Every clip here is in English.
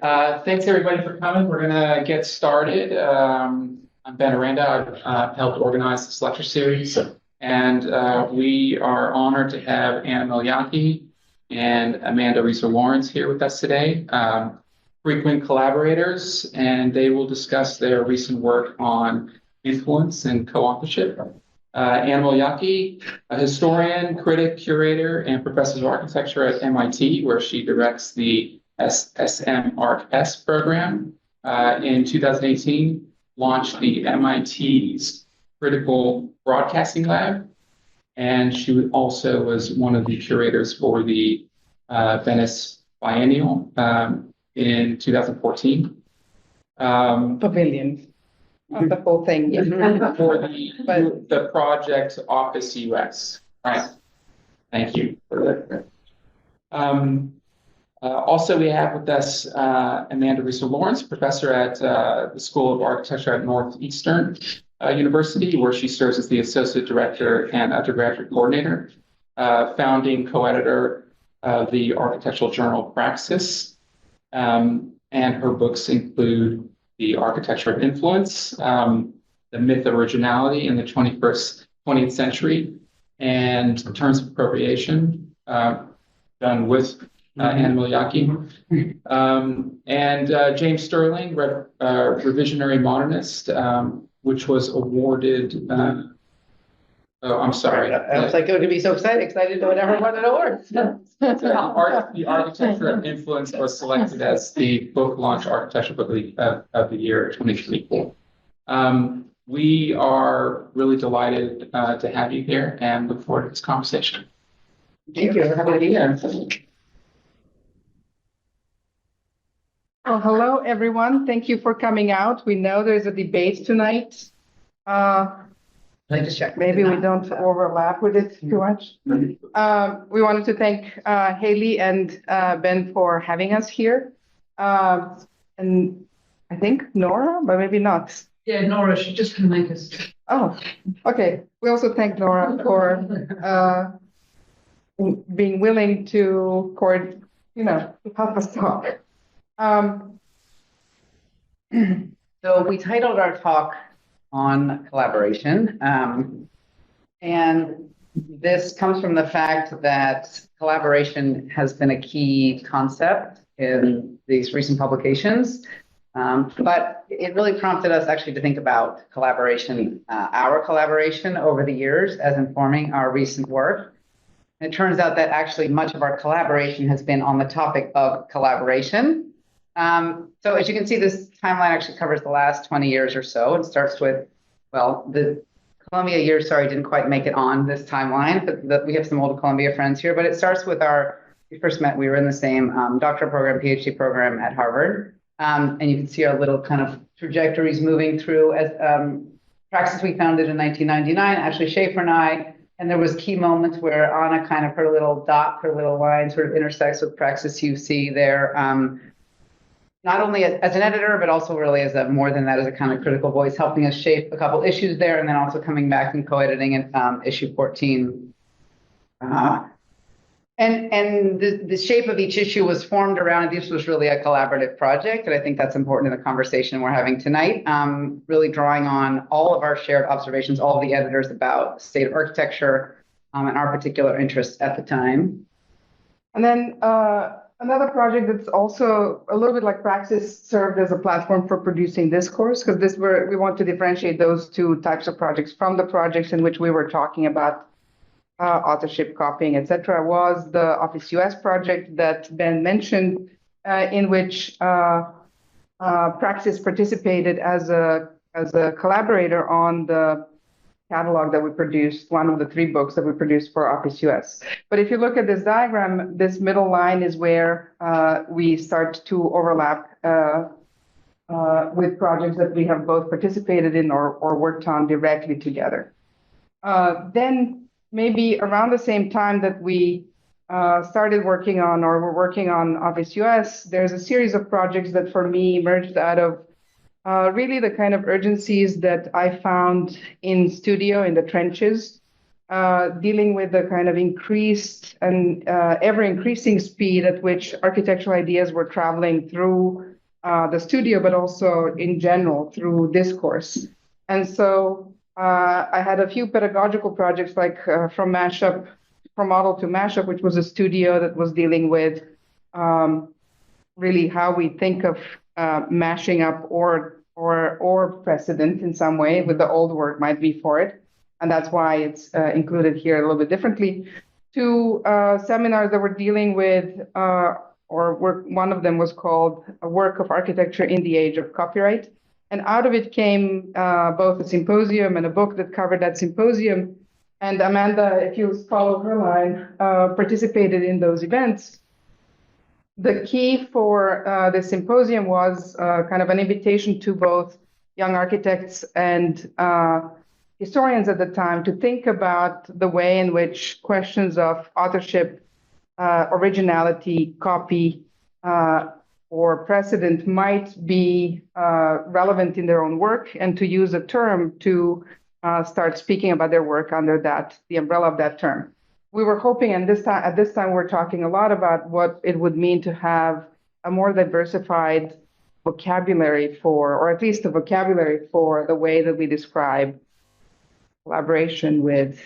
Thanks everybody for coming. We're gonna get started. I'm Ben Aranda. I've helped organize this lecture series, and we are honored to have Ann Miljački and Amanda Reeser Lawrence here with us today, frequent collaborators, and they will discuss their recent work on influence and co-authorship. Ann Miljački, a historian, critic, curator, and professor of architecture at MIT, where she directs the SMArchS program. In 2018, launched the MIT's Critical Broadcasting Lab, and she also was one of the curators for the Venice Biennale in 2014. Pavilion. Not the whole thing. For the project OfficeUS. Right. Thank you for that. Also, we have with us Amanda Reeser Lawrence, professor at the School of Architecture at Northeastern University, where she serves as the associate director and undergraduate coordinator, founding co-editor of the architectural journal Praxis, and her books include The Architecture of Influence, The Myth of Originality in the 20th Century, and Terms of Appropriation, done with Ann Miljački, and James Sterling, Revisionary Modernist, which was awarded. Oh, I'm sorry. I was like, it would be so excited to whatever won an award. The Architecture of Influence was selected as the book launch architecture book of the year 2024. We are really delighted to have you here and look forward to this conversation. Thank you for having me here. Well, hello, everyone. Thank you for coming out. We know there's a debate tonight. Just check. Maybe we don't overlap with it too much. We wanted to thank Haley and Ben for having us here. And I think Nora, but maybe not. Yeah, Nora, she just can make us. Oh, okay. We also thank Nora for being willing to help us talk. So we titled our talk on collaboration, and this comes from the fact that collaboration has been a key concept in these recent publications, but it really prompted us actually to think about collaboration, our collaboration over the years as informing our recent work. And it turns out that actually much of our collaboration has been on the topic of collaboration. So as you can see, this timeline actually covers the last 20 years or so. It starts with, well, the Columbia years, sorry, didn't quite make it on this timeline, but we have some old Columbia friends here. But it starts with we first met, we were in the same doctoral program, PhD program at Harvard. And you can see our little kind of trajectories moving through. As Praxis we founded in 1999, Ashley Schaefer and I, and there was key moments where Oana kind of, her little dot, her little line sort of intersects with Praxis. You see there. Not only as an editor, but also really as more than that, as a kind of critical voice, helping us shape a couple issues there, and then also coming back and co-editing issue 14. And the shape of each issue was formed around, and this was really a collaborative project, and I think that's important in the conversation we're having tonight, really drawing on all of our shared observations, all of the editors about the state of architecture and our particular interests at the time. And then another project that's also a little bit like Praxis served as a platform for producing this course, because we want to differentiate those two types of projects from the projects in which we were talking about authorship, copying, etc., was the OfficeUS project that Ben mentioned, in which Praxis participated as a collaborator on the catalog that we produced, one of the 3 books that we produced for OfficeUS. But if you look at this diagram, this middle line is where we start to overlap with projects that we have both participated in or worked on directly together. Then maybe around the same time that we started working on or were working on OfficeUS, there's a series of projects that for me emerged out of really the kind of urgencies that I found in studio, in the trenches, dealing with the kind of increased and ever-increasing speed at which architectural ideas were traveling through the studio, but also in general through discourse. And so I had a few pedagogical projects like from Model to Mashup, which was a studio that was dealing with really how we think of mashing up or precedent in some way, with the old word might be for it. And that's why it's included here a little bit differently. Two seminars that were dealing with, one of them was called A Work of Architecture in the Age of Copyright. And out of it came both a symposium and a book that covered that symposium. And Amanda, if you follow her line, participated in those events. The key for the symposium was kind of an invitation to both young architects and historians at the time to think about the way in which questions of authorship, originality, copy, or precedent might be relevant in their own work, and to use a term to start speaking about their work under the umbrella of that term. We were hoping, and at this time we're talking a lot about what it would mean to have a more diversified vocabulary for, or at least a vocabulary for, the way that we describe collaboration with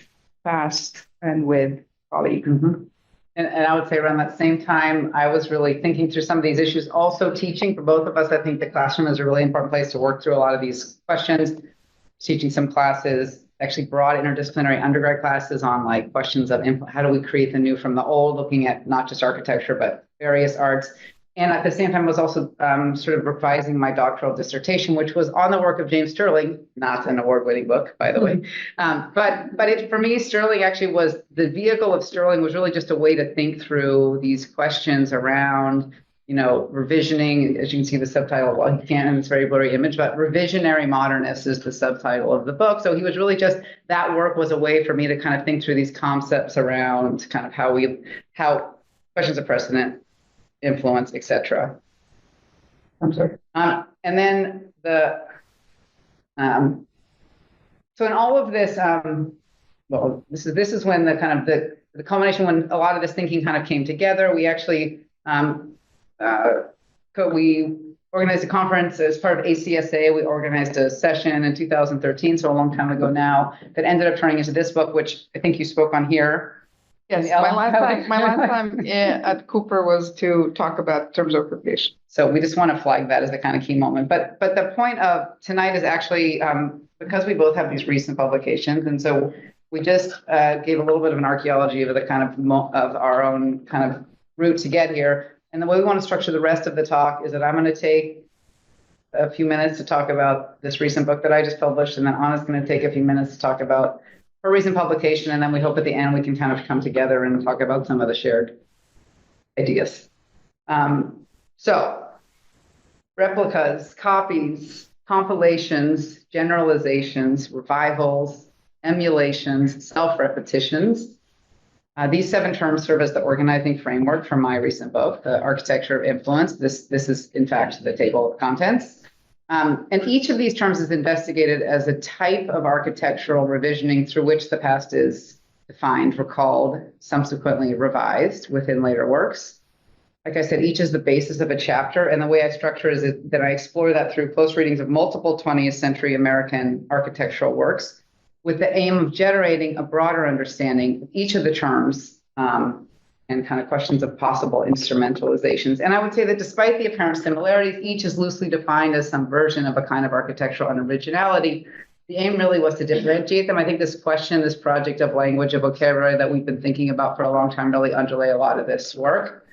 past and with colleagues. Mm-hmm. And I would say around that same time, I was really thinking through some of these issues, also teaching for both of us. I think the classroom is a really important place to work through a lot of these questions, teaching some classes, actually broad interdisciplinary undergrad classes on like questions of how do we create the new from the old, looking at not just architecture, but various arts. And at the same time, I was also sort of revising my doctoral dissertation, which was on the work of James Stirling, not an award-winning book, by the way. But for me, Stirling actually was, the vehicle of Stirling was really just a way to think through these questions around, revisioning. As you can see the subtitle, well, you can't, and it's a very blurry image, but Revisionary Modernists is the subtitle of the book. So he was really just, that work was a way for me to kind of think through these concepts around kind of how questions of precedent, influence, etc. I'm sorry. And then so in all of this, well, this is when the kind of the culmination, when a lot of this thinking kind of came together. We actually we organized a conference as part of ACSA. We organized a session in 2013, so a long time ago now, that ended up turning into this book, which I think you spoke on here. Yes, my last time at Cooper was to talk about terms of appropriation. So we just want to flag that as a kind of key moment. But the point of tonight is actually because we both have these recent publications, and so we just gave a little bit of an archaeology of the kind of our own kind of route to get here. And the way we want to structure the rest of the talk is that I'm going to take a few minutes to talk about this recent book that I just published, and then Anna's going to take a few minutes to talk about her recent publication, and then we hope at the end we can kind of come together and talk about some of the shared ideas. So, replicas, copies, compilations, generalizations, revivals, emulations, self-repetitions. These 7 terms serve as the organizing framework for my recent book, The Architecture of Influence. This is, in fact, the table of contents. And each of these terms is investigated as a type of architectural revisioning through which the past is defined, recalled, subsequently revised within later works. Like I said, each is the basis of a chapter, and the way I structure it is that I explore that through close readings of multiple 20th century American architectural works with the aim of generating a broader understanding of each of the terms and kind of questions of possible instrumentalizations. And I would say that despite the apparent similarities, each is loosely defined as some version of a kind of architectural unoriginality. The aim really was to differentiate them. I think this project of language, of vocabulary that we've been thinking about for a long time really underlay a lot of this work.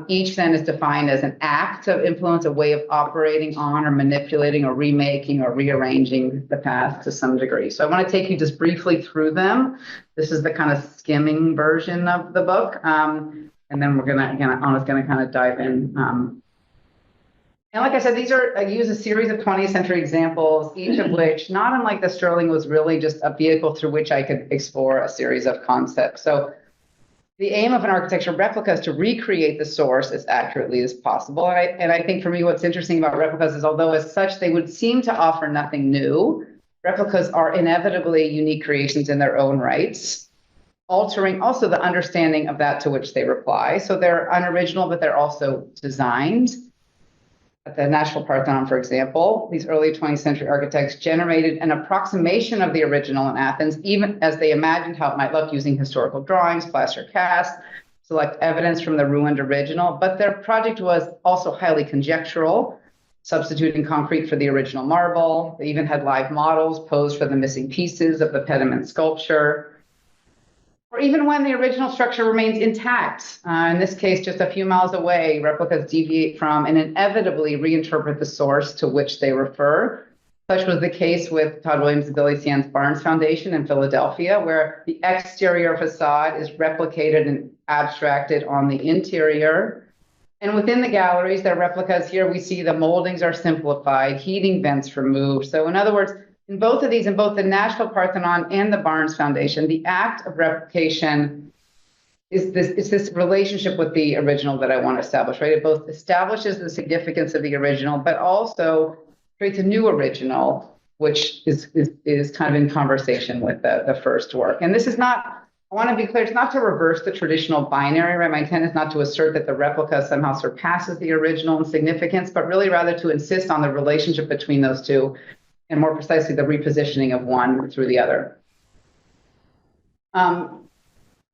Each then is defined as an act of influence, a way of operating on or manipulating or remaking or rearranging the past to some degree. So I want to take you just briefly through them. This is the kind of skimming version of the book. And then Anna's going to kind of dive in. And like I said, I use a series of 20th century examples, each of which, not unlike the Stirling, was really just a vehicle through which I could explore a series of concepts. So the aim of an architecture replica is to recreate the source as accurately as possible. And I think for me, what's interesting about replicas is although as such they would seem to offer nothing new, replicas are inevitably unique creations in their own rights, altering also the understanding of that to which they reply. So they're unoriginal, but they're also designed. At the National Parthenon, for example, these early 20th century architects generated an approximation of the original in Athens, even as they imagined how it might look using historical drawings, plaster casts, select evidence from the ruined original. But their project was also highly conjectural, substituting concrete for the original marble. They even had live models posed for the missing pieces of the pediment sculpture. Or even when the original structure remains intact, in this case, just a few miles away, replicas deviate from and inevitably reinterpret the source to which they refer. Such was the case with Todd Williams' Billy Sands Barnes Foundation in Philadelphia, where the exterior facade is replicated and abstracted on the interior. And within the galleries, there are replicas. Here we see the moldings are simplified, heating vents removed. So in other words, in both of these, in both the Nashville Parthenon and the Barnes Foundation, the act of replication is this relationship with the original that I want to establish, right? It both establishes the significance of the original, but also creates a new original, which is kind of in conversation with the first work. And this is not, I want to be clear, it's not to reverse the traditional binary, right? My intent is not to assert that the replica somehow surpasses the original in significance, but really rather to insist on the relationship between those two, and more precisely, the repositioning of one through the other.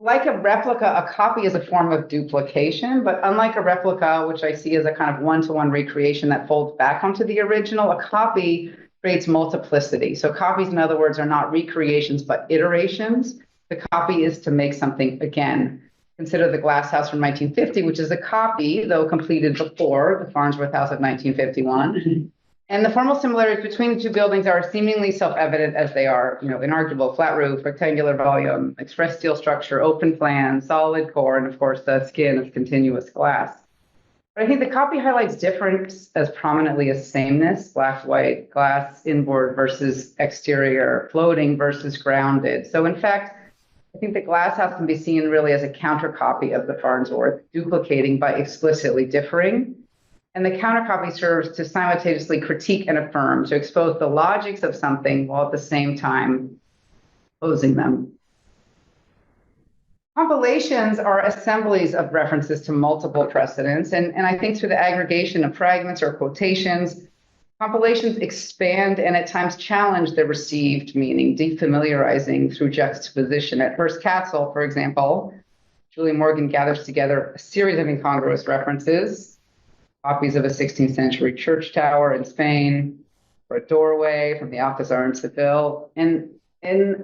Like a replica, a copy is a form of duplication, but unlike a replica, which I see as a kind of one-to-one recreation that folds back onto the original, a copy creates multiplicity. So copies, in other words, are not recreations, but iterations. The copy is to make something again. Consider the Glass House from 1950, which is a copy, though completed before the Farnsworth House of 1951. And the formal similarities between the two buildings are seemingly self-evident as they are, inarguable: flat roof, rectangular volume, express steel structure, open plan, solid core, and of course the skin of continuous glass. But I think the copy highlights difference as prominently as sameness: black, white, glass, inboard versus exterior, floating versus grounded. So in fact, I think the Glass House can be seen really as a countercopy of the Farnsworth, duplicating by explicitly differing. And the countercopy serves to simultaneously critique and affirm, to expose the logics of something while at the same time opposing them. Compilations are assemblies of references to multiple precedents, and I think through the aggregation of fragments or quotations, compilations expand and at times challenge the received meaning, defamiliarizing through juxtaposition. At Hearst Castle, for example, Julie Morgan gathers together a series of incongruous references: copies of a 16th century church tower in Spain, or a doorway from the Alcazar in Seville. And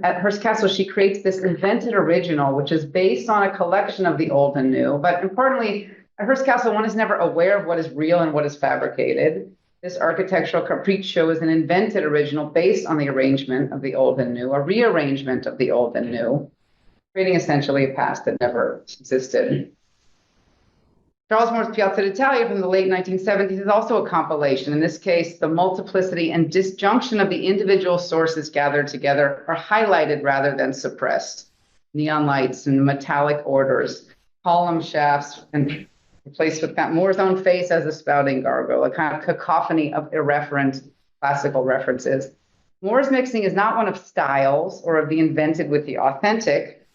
at Hearst Castle, she creates this invented original, which is based on a collection of the old and new. But importantly, at Hearst Castle, one is never aware of what is real and what is fabricated. This architectural capriccio is an invented original based on the arrangement of the old and new, a rearrangement of the old and new, creating essentially a past that never existed. Charles Moore's Piazza d'Italia from the late 1970s is also a compilation. In this case, the multiplicity and disjunction of the individual sources gathered together are highlighted rather than suppressed. Neon lights and metallic orders, column shafts, and replaced with Moore's own face as a spouting gargoyle, a kind of cacophony of irreverent classical references. Moore's mixing is not one of styles or of the invented with the authentic,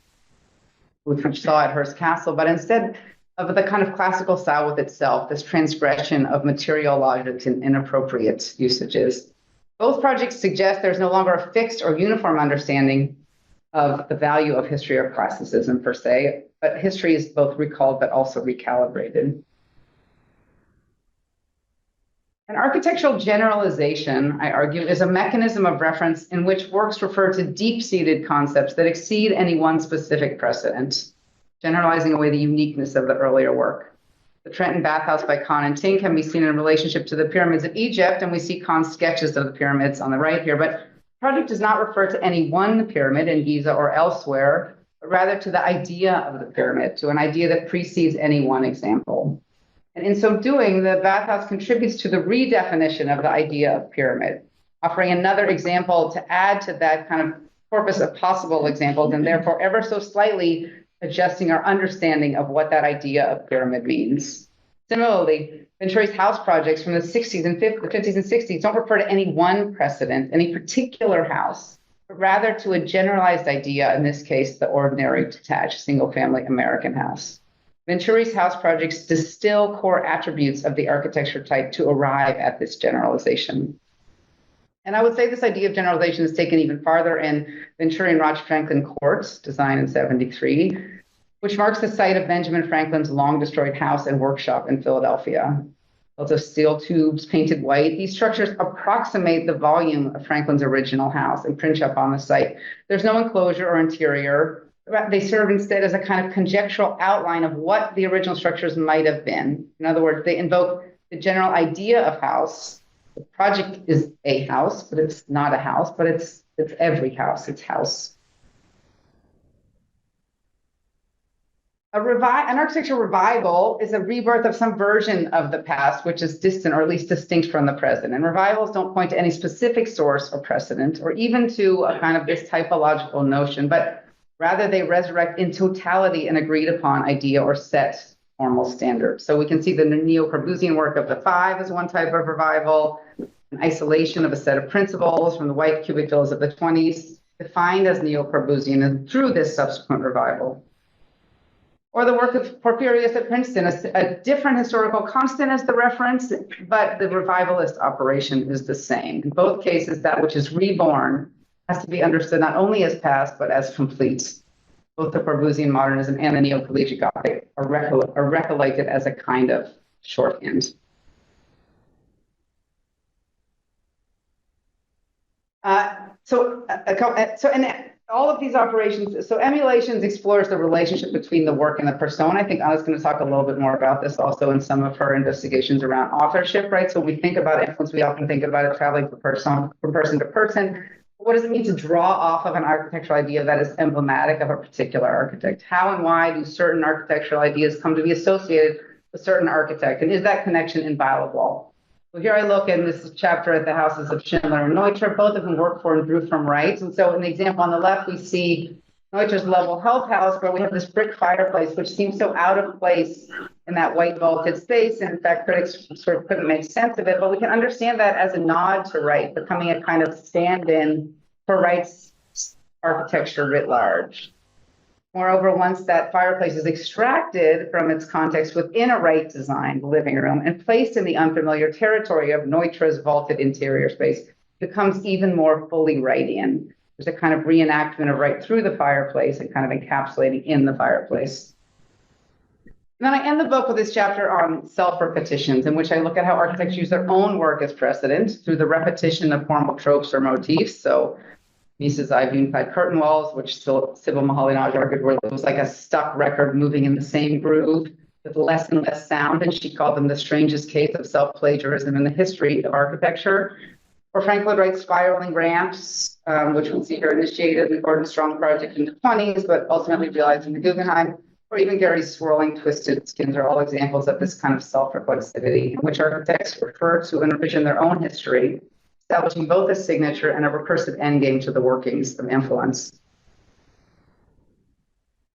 which we saw at Hearst Castle, but instead of the kind of classical style with itself, this transgression of material logics and inappropriate usages. Both projects suggest there's no longer a fixed or uniform understanding of the value of history or classicism per se, but history is both recalled but also recalibrated. An architectural generalization, I argue, is a mechanism of reference in which works refer to deep-seated concepts that exceed any one specific precedent, generalizing away the uniqueness of the earlier work. The Trenton Bathhouse by Kahn and Ting can be seen in relationship to the pyramids of Egypt, and we see Kahn's sketches of the pyramids on the right here, but the project does not refer to any one pyramid in Giza or elsewhere, but rather to the idea of the pyramid, to an idea that precedes any one example. And in so doing, the Bathhouse contributes to the redefinition of the idea of pyramid, offering another example to add to that kind of corpus of possible examples, and therefore ever so slightly adjusting our understanding of what that idea of pyramid means. Similarly, Venturi's house projects from the 50s and 60s don't refer to any one precedent, any particular house, but rather to a generalized idea, in this case, the ordinary detached single-family American house. Venturi's house projects distill core attributes of the architecture type to arrive at this generalization. And I would say this idea of generalization is taken even farther in Venturi and Roger Franklin Courts, designed in 73, which marks the site of Benjamin Franklin's long-destroyed house and workshop in Philadelphia. Built of steel tubes painted white, these structures approximate the volume of Franklin's original house and print up on the site. There's no enclosure or interior. They serve instead as a kind of conjectural outline of what the original structures might have been. In other words, they invoke the general idea of house. The project is a house, but it's not a house, but it's every house, it's house. An architecture revival is a rebirth of some version of the past, which is distant or at least distinct from the present. And revivals don't point to any specific source or precedent, or even to a kind of this typological notion, but rather they resurrect in totality an agreed upon idea or set formal standard. So we can see the Neo-Corbusian work of the Five as one type of revival, an isolation of a set of principles from the white cubic villas of the 20s, defined as Neo-Corbusian and through this subsequent revival. Or the work of Porphyrius at Princeton, a different historical constant as the reference, but the revivalist operation is the same. In both cases, that which is reborn has to be understood not only as past, but as complete. Both the Corbusian modernism and the Neo-Collegiate Gothic are recollected as a kind of shorthand. All of these operations, so emulations explores the relationship between the work and the persona. I think Anna's going to talk a little bit more about this also in some of her investigations around authorship, right? So when we think about influence, we often think about it traveling from person to person. What does it mean to draw off of an architectural idea that is emblematic of a particular architect? How and why do certain architectural ideas come to be associated with a certain architect? And is that connection inviolable? So here I look in this chapter at the houses of Schindler and Neutra, both of them work for and drew from Wright. And so in the example on the left, we see Neutra's Level Health House, where we have this brick fireplace, which seems so out of place in that white vaulted space. And in fact, critics sort of couldn't make sense of it, but we can understand that as a nod to Wright, becoming a kind of stand-in for Wright's architecture writ large. Moreover, once that fireplace is extracted from its context within a Wright-designed living room and placed in the unfamiliar territory of Neutra's vaulted interior space, it becomes even more fully Wrightian. There's a kind of reenactment of Wright through the fireplace and kind of encapsulating in the fireplace. And then I end the book with this chapter on self-repetitions, in which I look at how architects use their own work as precedent through the repetition of formal tropes or motifs. So Mises' Ivy Unified Curtain Walls, which Sybil Moholy-Nagy argued was like a stuck record moving in the same groove with less and less sound, and she called them the strangest case of self-plagiarism in the history of architecture. Or Frank Lloyd Wright's spiraling ramps, which we see here initiated in the Gordon Strong project in the 20s, but ultimately realized in the Guggenheim, or even Gary's swirling twisted skins are all examples of this kind of self-reflexivity, in which architects refer to and envision their own history, establishing both a signature and a recursive endgame to the workings of influence.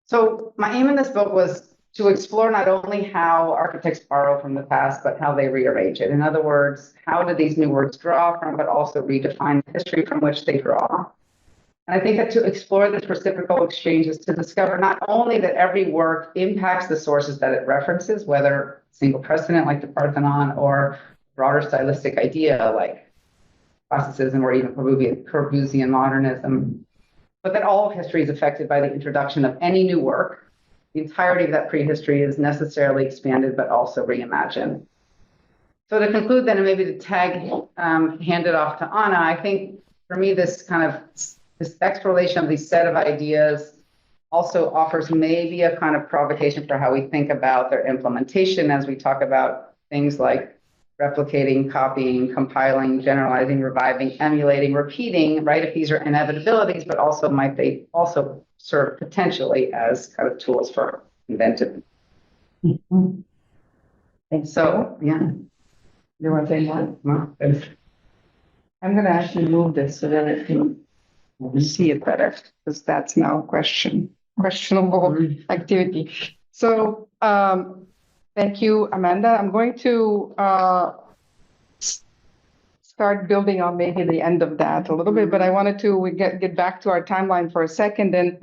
So my aim in this book was to explore not only how architects borrow from the past, but how they rearrange it. In other words, how do these new works draw from, but also redefine the history from which they draw? And I think that to explore this reciprocal exchange is to discover not only that every work impacts the sources that it references, whether single precedent like the Parthenon or broader stylistic idea like classicism or even Corbusian modernism, but that all of history is affected by the introduction of any new work. The entirety of that prehistory is necessarily expanded, but also reimagined. So to conclude then, and maybe to hand it off to Oana, I think for me, this exploration of these set of ideas also offers maybe a kind of provocation for how we think about their implementation as we talk about things like replicating, copying, compiling, generalizing, reviving, emulating, repeating, right? If these are inevitabilities, but also might they also serve potentially as kind of tools for inventive. Mm-hmm. So, yeah. You want to say more? No. I'm going to actually move this so that I can see it better, because that's now questionable activity. So Thank you, Amanda. I'm going to start building on maybe the end of that a little bit, but I wanted to get back to our timeline for a second and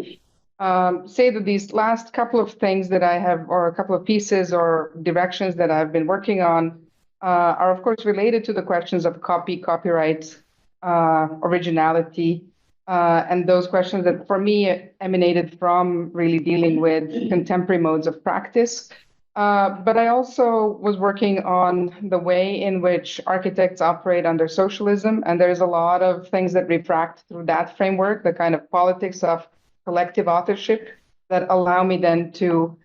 say that these last couple of things that I have, or a couple of pieces or directions that I've been working on, are of course related to the questions of copyright, originality, and those questions that for me emanated from really dealing with contemporary modes of practice. But I also was working on the way in which architects operate under socialism, and there's a lot of things that refract through that framework, the kind of politics of collective authorship that allow me then to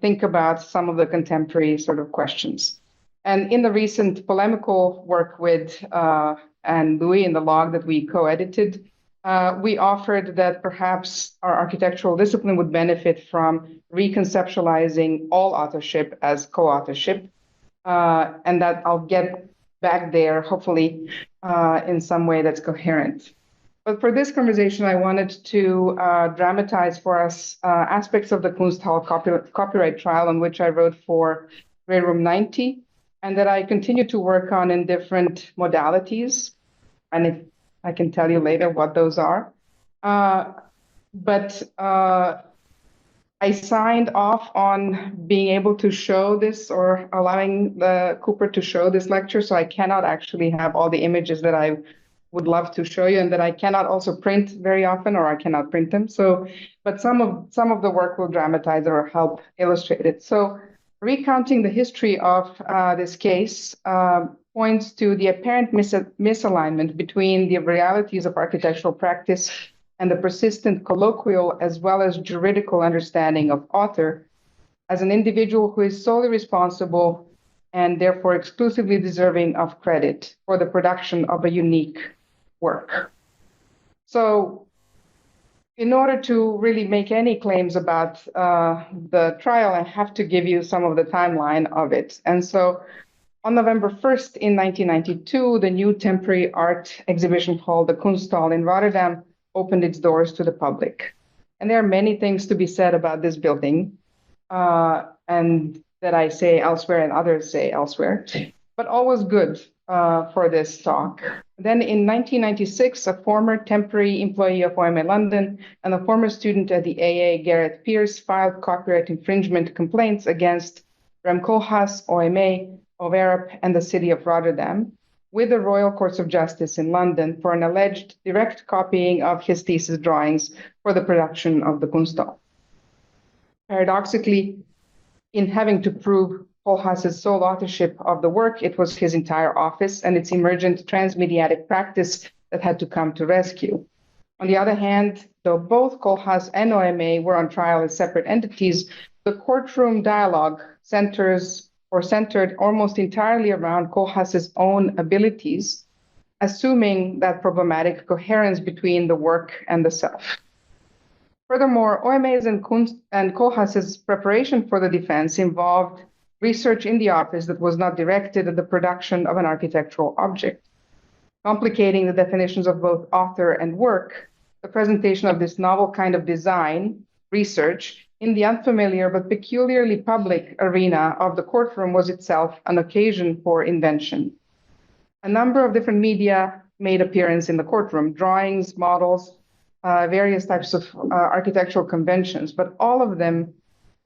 think about some of the contemporary sort of questions. And in the recent polemical work with Ann Lui in the log that we co-edited, we offered that perhaps our architectural discipline would benefit from reconceptualizing all authorship as co-authorship, and that I'll get back there, hopefully, in some way that's coherent. But for this conversation, I wanted to dramatize for us aspects of the Kunsthal copyright trial on which I wrote for Grade Room 90, and that I continue to work on in different modalities. And if I can tell you later what those are. But I signed off on being able to show this or allowing the Cooper to show this lecture, so I cannot actually have all the images that I would love to show you and that I cannot also print very often, or I cannot print them. So, but some of the work will dramatize or help illustrate it. So recounting the history of this case points to the apparent misalignment between the realities of architectural practice and the persistent colloquial as well as juridical understanding of author as an individual who is solely responsible and therefore exclusively deserving of credit for the production of a unique work. So in order to really make any claims about the trial, I have to give you some of the timeline of it. And so on November 1st in 1992, the new temporary art exhibition hall, the Kunsthal in Rotterdam, opened its doors to the public. And there are many things to be said about this building, and that I say elsewhere and others say elsewhere, but all was good for this talk. Then in 1996, a former temporary employee of OMA London and a former student at the AA, Gareth Pierce, filed copyright infringement complaints against Rem Koolhaas, OMA, Overijp, and the city of Rotterdam with the Royal Courts of Justice in London for an alleged direct copying of his thesis drawings for the production of the Kunsthal. Paradoxically, in having to prove Koolhaas's sole authorship of the work, it was his entire office and its emergent transmediatic practice that had to come to rescue. On the other hand, though both Koolhaas and OMA were on trial as separate entities, the courtroom dialogue centered almost entirely around Koolhaas's own abilities, assuming that problematic coherence between the work and the self. Furthermore, OMA's and Koolhaas's preparation for the defense involved research in the office that was not directed at the production of an architectural object. Complicating the definitions of both author and work, the presentation of this novel kind of design, research, in the unfamiliar but peculiarly public arena of the courtroom was itself an occasion for invention. A number of different media made appearance in the courtroom, drawings, models, various types of architectural conventions, but all of them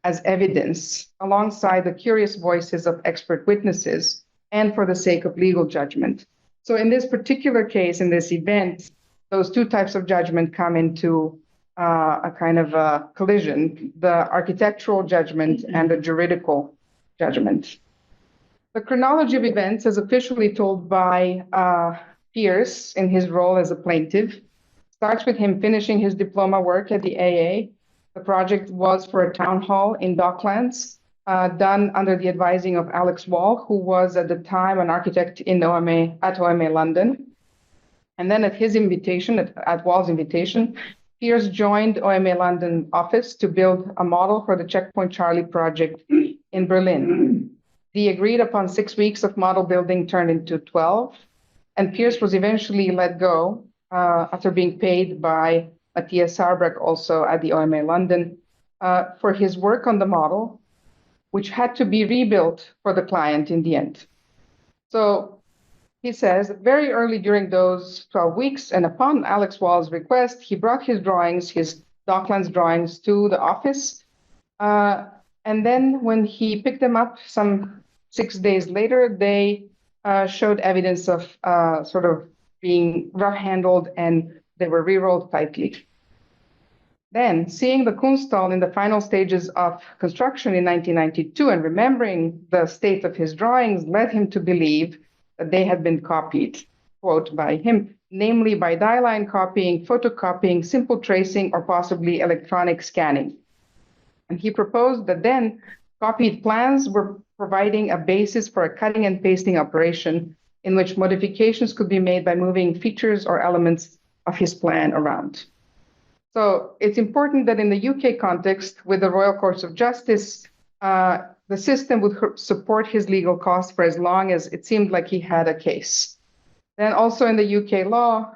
as evidence alongside the curious voices of expert witnesses and for the sake of legal judgment. So in this particular case, in this event, those two types of judgment come into a kind of a collision, the architectural judgment and the juridical judgment. The chronology of events, as officially told by Pierce in his role as a plaintiff, starts with him finishing his diploma work at the AA. The project was for a town hall in Docklands, done under the advising of Alex Wall, who was at the time an architect in at OMA London. And then at his invitation, at Wall's invitation, Pierce joined OMA London office to build a model for the Checkpoint Charlie project in Berlin. The agreed upon 6 weeks of model building turned into 12, and Pierce was eventually let go after being paid by Matthias Sarbrek, also at the OMA London, for his work on the model, which had to be rebuilt for the client in the end. So he says, very early during those 12 weeks, and upon Alex Wall's request, he brought his drawings, his Docklands drawings, to the office. And then when he picked them up some 6 days later, they showed evidence of sort of being rough-handled, and they were re-rolled tightly. Then, seeing the Kunsthal in the final stages of construction in 1992 and remembering the state of his drawings led him to believe that they had been copied, quote, by him, namely by die-line copying, photocopying, simple tracing, or possibly electronic scanning. And he proposed that then copied plans were providing a basis for a cutting and pasting operation in which modifications could be made by moving features or elements of his plan around. So it's important that in the UK context, with the Royal Courts of Justice, the system would support his legal costs for as long as it seemed like he had a case. Then also in the UK law,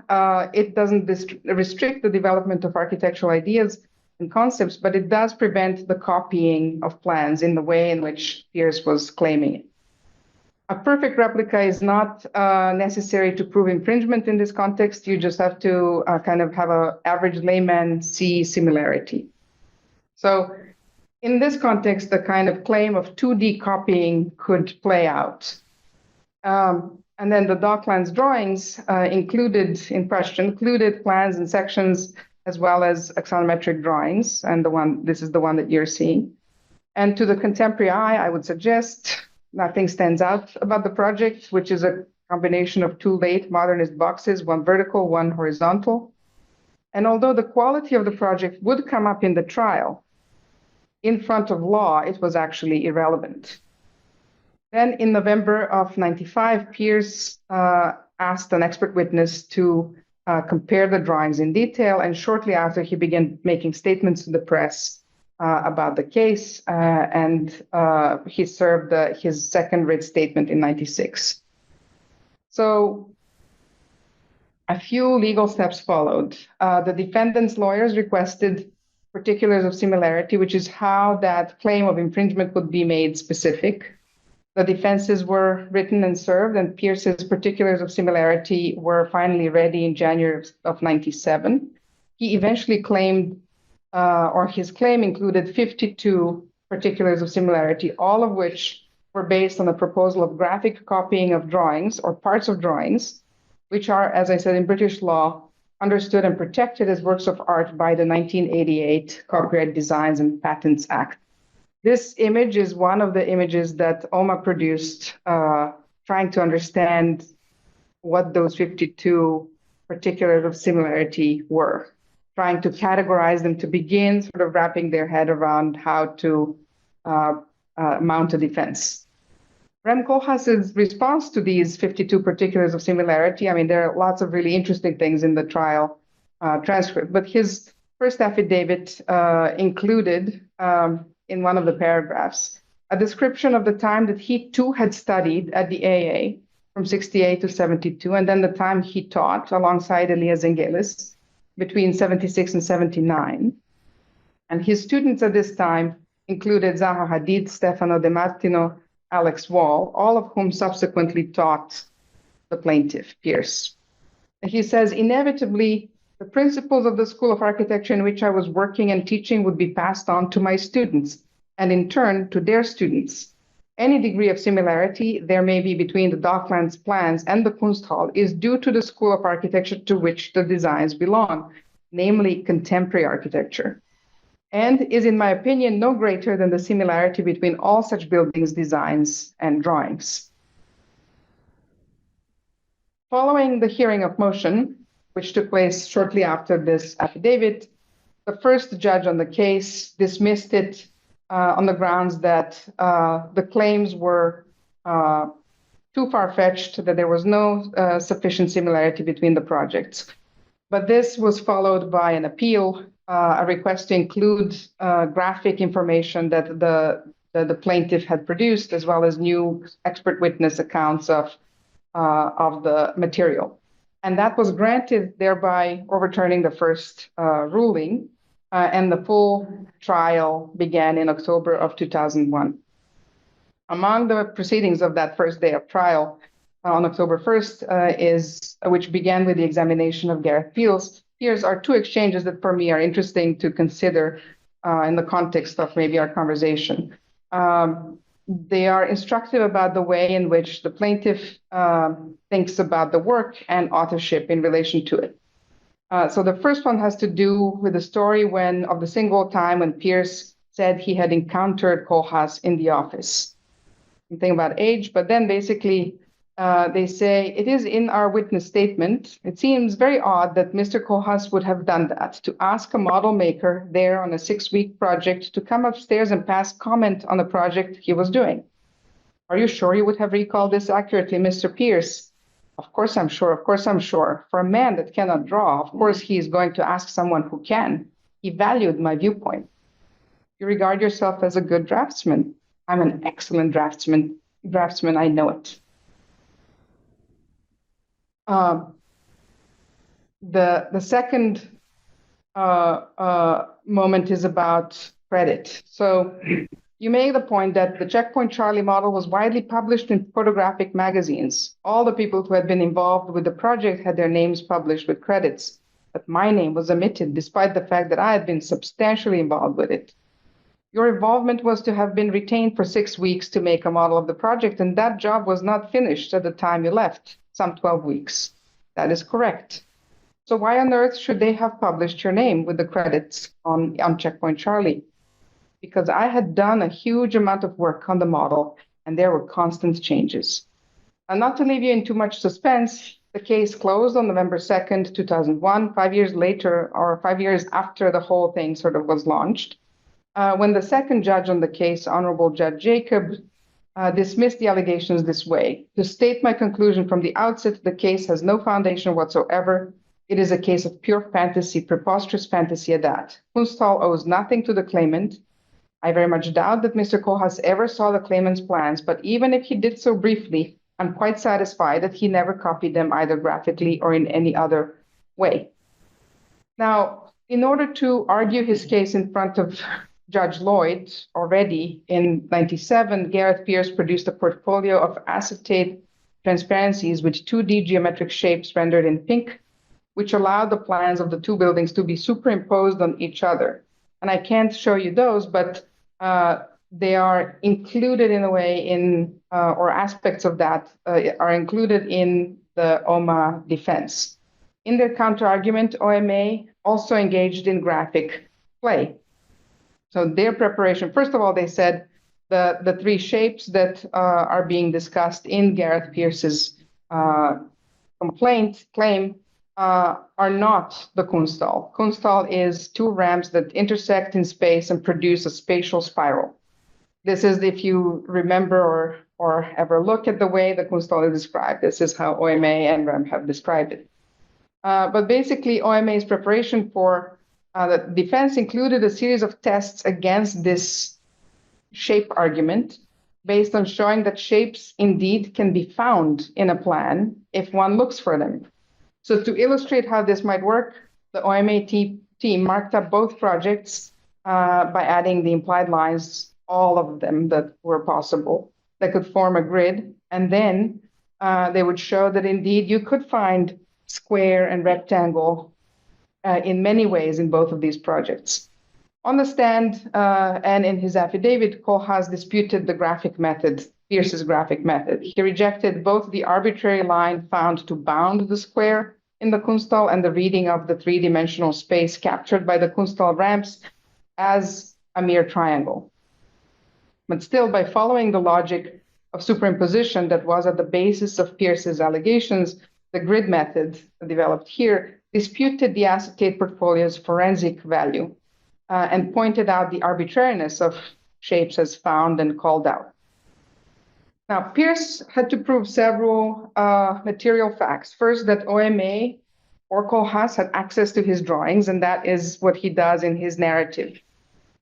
it doesn't restrict the development of architectural ideas and concepts, but it does prevent the copying of plans in the way in which Pierce was claiming it. A perfect replica is not necessary to prove infringement in this context. You just have to kind of have an average layman see similarity. So in this context, the kind of claim of 2D copying could play out. And then the Docklands drawings included plans and sections as well as axonometric drawings, and this is the one that you're seeing. And to the contemporary eye, I would suggest nothing stands out about the project, which is a combination of two late modernist boxes, one vertical, one horizontal. And although the quality of the project would come up in the trial, in front of law, it was actually irrelevant. Then in November of '95, Pierce asked an expert witness to compare the drawings in detail, and shortly after he began making statements to the press about the case, and he served his second writ statement in '96. So a few legal steps followed. The defendant's lawyers requested particulars of similarity, which is how that claim of infringement would be made specific. The defenses were written and served, and Pierce's particulars of similarity were finally ready in January of '97. He eventually claimed, or his claim included 52 particulars of similarity, all of which were based on the proposal of graphic copying of drawings or parts of drawings, which are, as I said, in British law, understood and protected as works of art by the 1988 Copyright Designs and Patents Act. This image is one of the images that OMA produced, trying to understand what those 52 particulars of similarity were, trying to categorize them to begin sort of wrapping their head around how to mount a defense. Rem Koolhaas's response to these 52 particulars of similarity, I mean, there are lots of really interesting things in the trial transcript, but his first affidavit included, in one of the paragraphs, a description of the time that he too had studied at the AA from '68 to '72, and then the time he taught alongside Elias Zengelis between '76 and '79. And his students at this time included Zaha Hadid, Stefano De Martino, Alex Wall, all of whom subsequently taught the plaintiff, Pierce. And he says, inevitably, the principles of the School of Architecture in which I was working and teaching would be passed on to my students, and in turn to their students. Any degree of similarity there may be between the Docklands plans and the Kunsthal is due to the School of Architecture to which the designs belong, namely contemporary architecture, and is, in my opinion, no greater than the similarity between all such buildings, designs, and drawings. Following the hearing of motion, which took place shortly after this affidavit, the first judge on the case dismissed it on the grounds that the claims were too far-fetched, that there was no sufficient similarity between the projects. But this was followed by an appeal, a request to include graphic information that the plaintiff had produced, as well as new expert witness accounts of the material. And that was granted, thereby overturning the first ruling, and the full trial began in October of 2001. Among the proceedings of that first day of trial on October 1st, which began with the examination of Gareth Peels, here are two exchanges that for me are interesting to consider in the context of maybe our conversation. They are instructive about the way in which the plaintiff thinks about the work and authorship in relation to it. So the first one has to do with the story of the single time when Pearce said he had encountered Koolhaas in the office. Something about age, but then basically they say, it is in our witness statement. It seems very odd that Mr. Koolhaas would have done that, to ask a model maker there on a 6-week project to come upstairs and pass comment on the project he was doing. Are you sure you would have recalled this accurately, Mr. Pearce? Of course I'm sure, of course I'm sure. For a man that cannot draw, of course he is going to ask someone who can. He valued my viewpoint. You regard yourself as a good draftsman. I'm an excellent draftsman, I know it. The second moment is about credit. So you make the point that the Checkpoint Charlie model was widely published in photographic magazines. All the people who had been involved with the project had their names published with credits, but my name was omitted despite the fact that I had been substantially involved with it. Your involvement was to have been retained for 6 weeks to make a model of the project, and that job was not finished at the time you left, some 12 weeks. That is correct. So why on earth should they have published your name with the credits on Checkpoint Charlie? Because I had done a huge amount of work on the model, and there were constant changes. And not to leave you in too much suspense, the case closed on November 2nd, 2001, 5 years later, or 5 years after the whole thing sort of was launched. When the second judge on the case, Honorable Judge Jacob, dismissed the allegations this way: to state my conclusion from the outset, the case has no foundation whatsoever. It is a case of pure fantasy, preposterous fantasy at that. Kunsthal owes nothing to the claimant. I very much doubt that Mr. Koolhaas ever saw the claimant's plans, but even if he did so briefly, I'm quite satisfied that he never copied them either graphically or in any other way. Now, in order to argue his case in front of Judge Lloyd, already in '97, Gareth Pearce produced a portfolio of acetate transparencies with 2D geometric shapes rendered in pink, which allowed the plans of the two buildings to be superimposed on each other. And I can't show you those, but they are included in a way or aspects of that are included in the OMA defense. In their counterargument, OMA also engaged in graphic play. So their preparation, first of all, they said the three shapes that are being discussed in Gareth Pearce's claim are not the Kunsthal. Kunsthal is two ramps that intersect in space and produce a spatial spiral. This is, if you remember or ever look at the way the Kunsthal is described, this is how OMA and REM have described it. But basically, OMA's preparation for the defense included a series of tests against this shape argument based on showing that shapes indeed can be found in a plan if one looks for them. So to illustrate how this might work, the OMA team marked up both projects by adding the implied lines, all of them that were possible, that could form a grid. And then they would show that indeed you could find square and rectangle in many ways in both of these projects. On the stand and in his affidavit, Koolhaas disputed the graphic method, Pearce's graphic method. He rejected both the arbitrary line found to bound the square in the Kunsthal and the reading of the three-dimensional space captured by the Kunsthal ramps as a mere triangle. But still, by following the logic of superimposition that was at the basis of Pearce's allegations, the grid method developed here disputed the acetate portfolio's forensic value and pointed out the arbitrariness of shapes as found and called out. Now, Pearce had to prove several material facts. First, that OMA or Koolhaas had access to his drawings, and that is what he does in his narrative.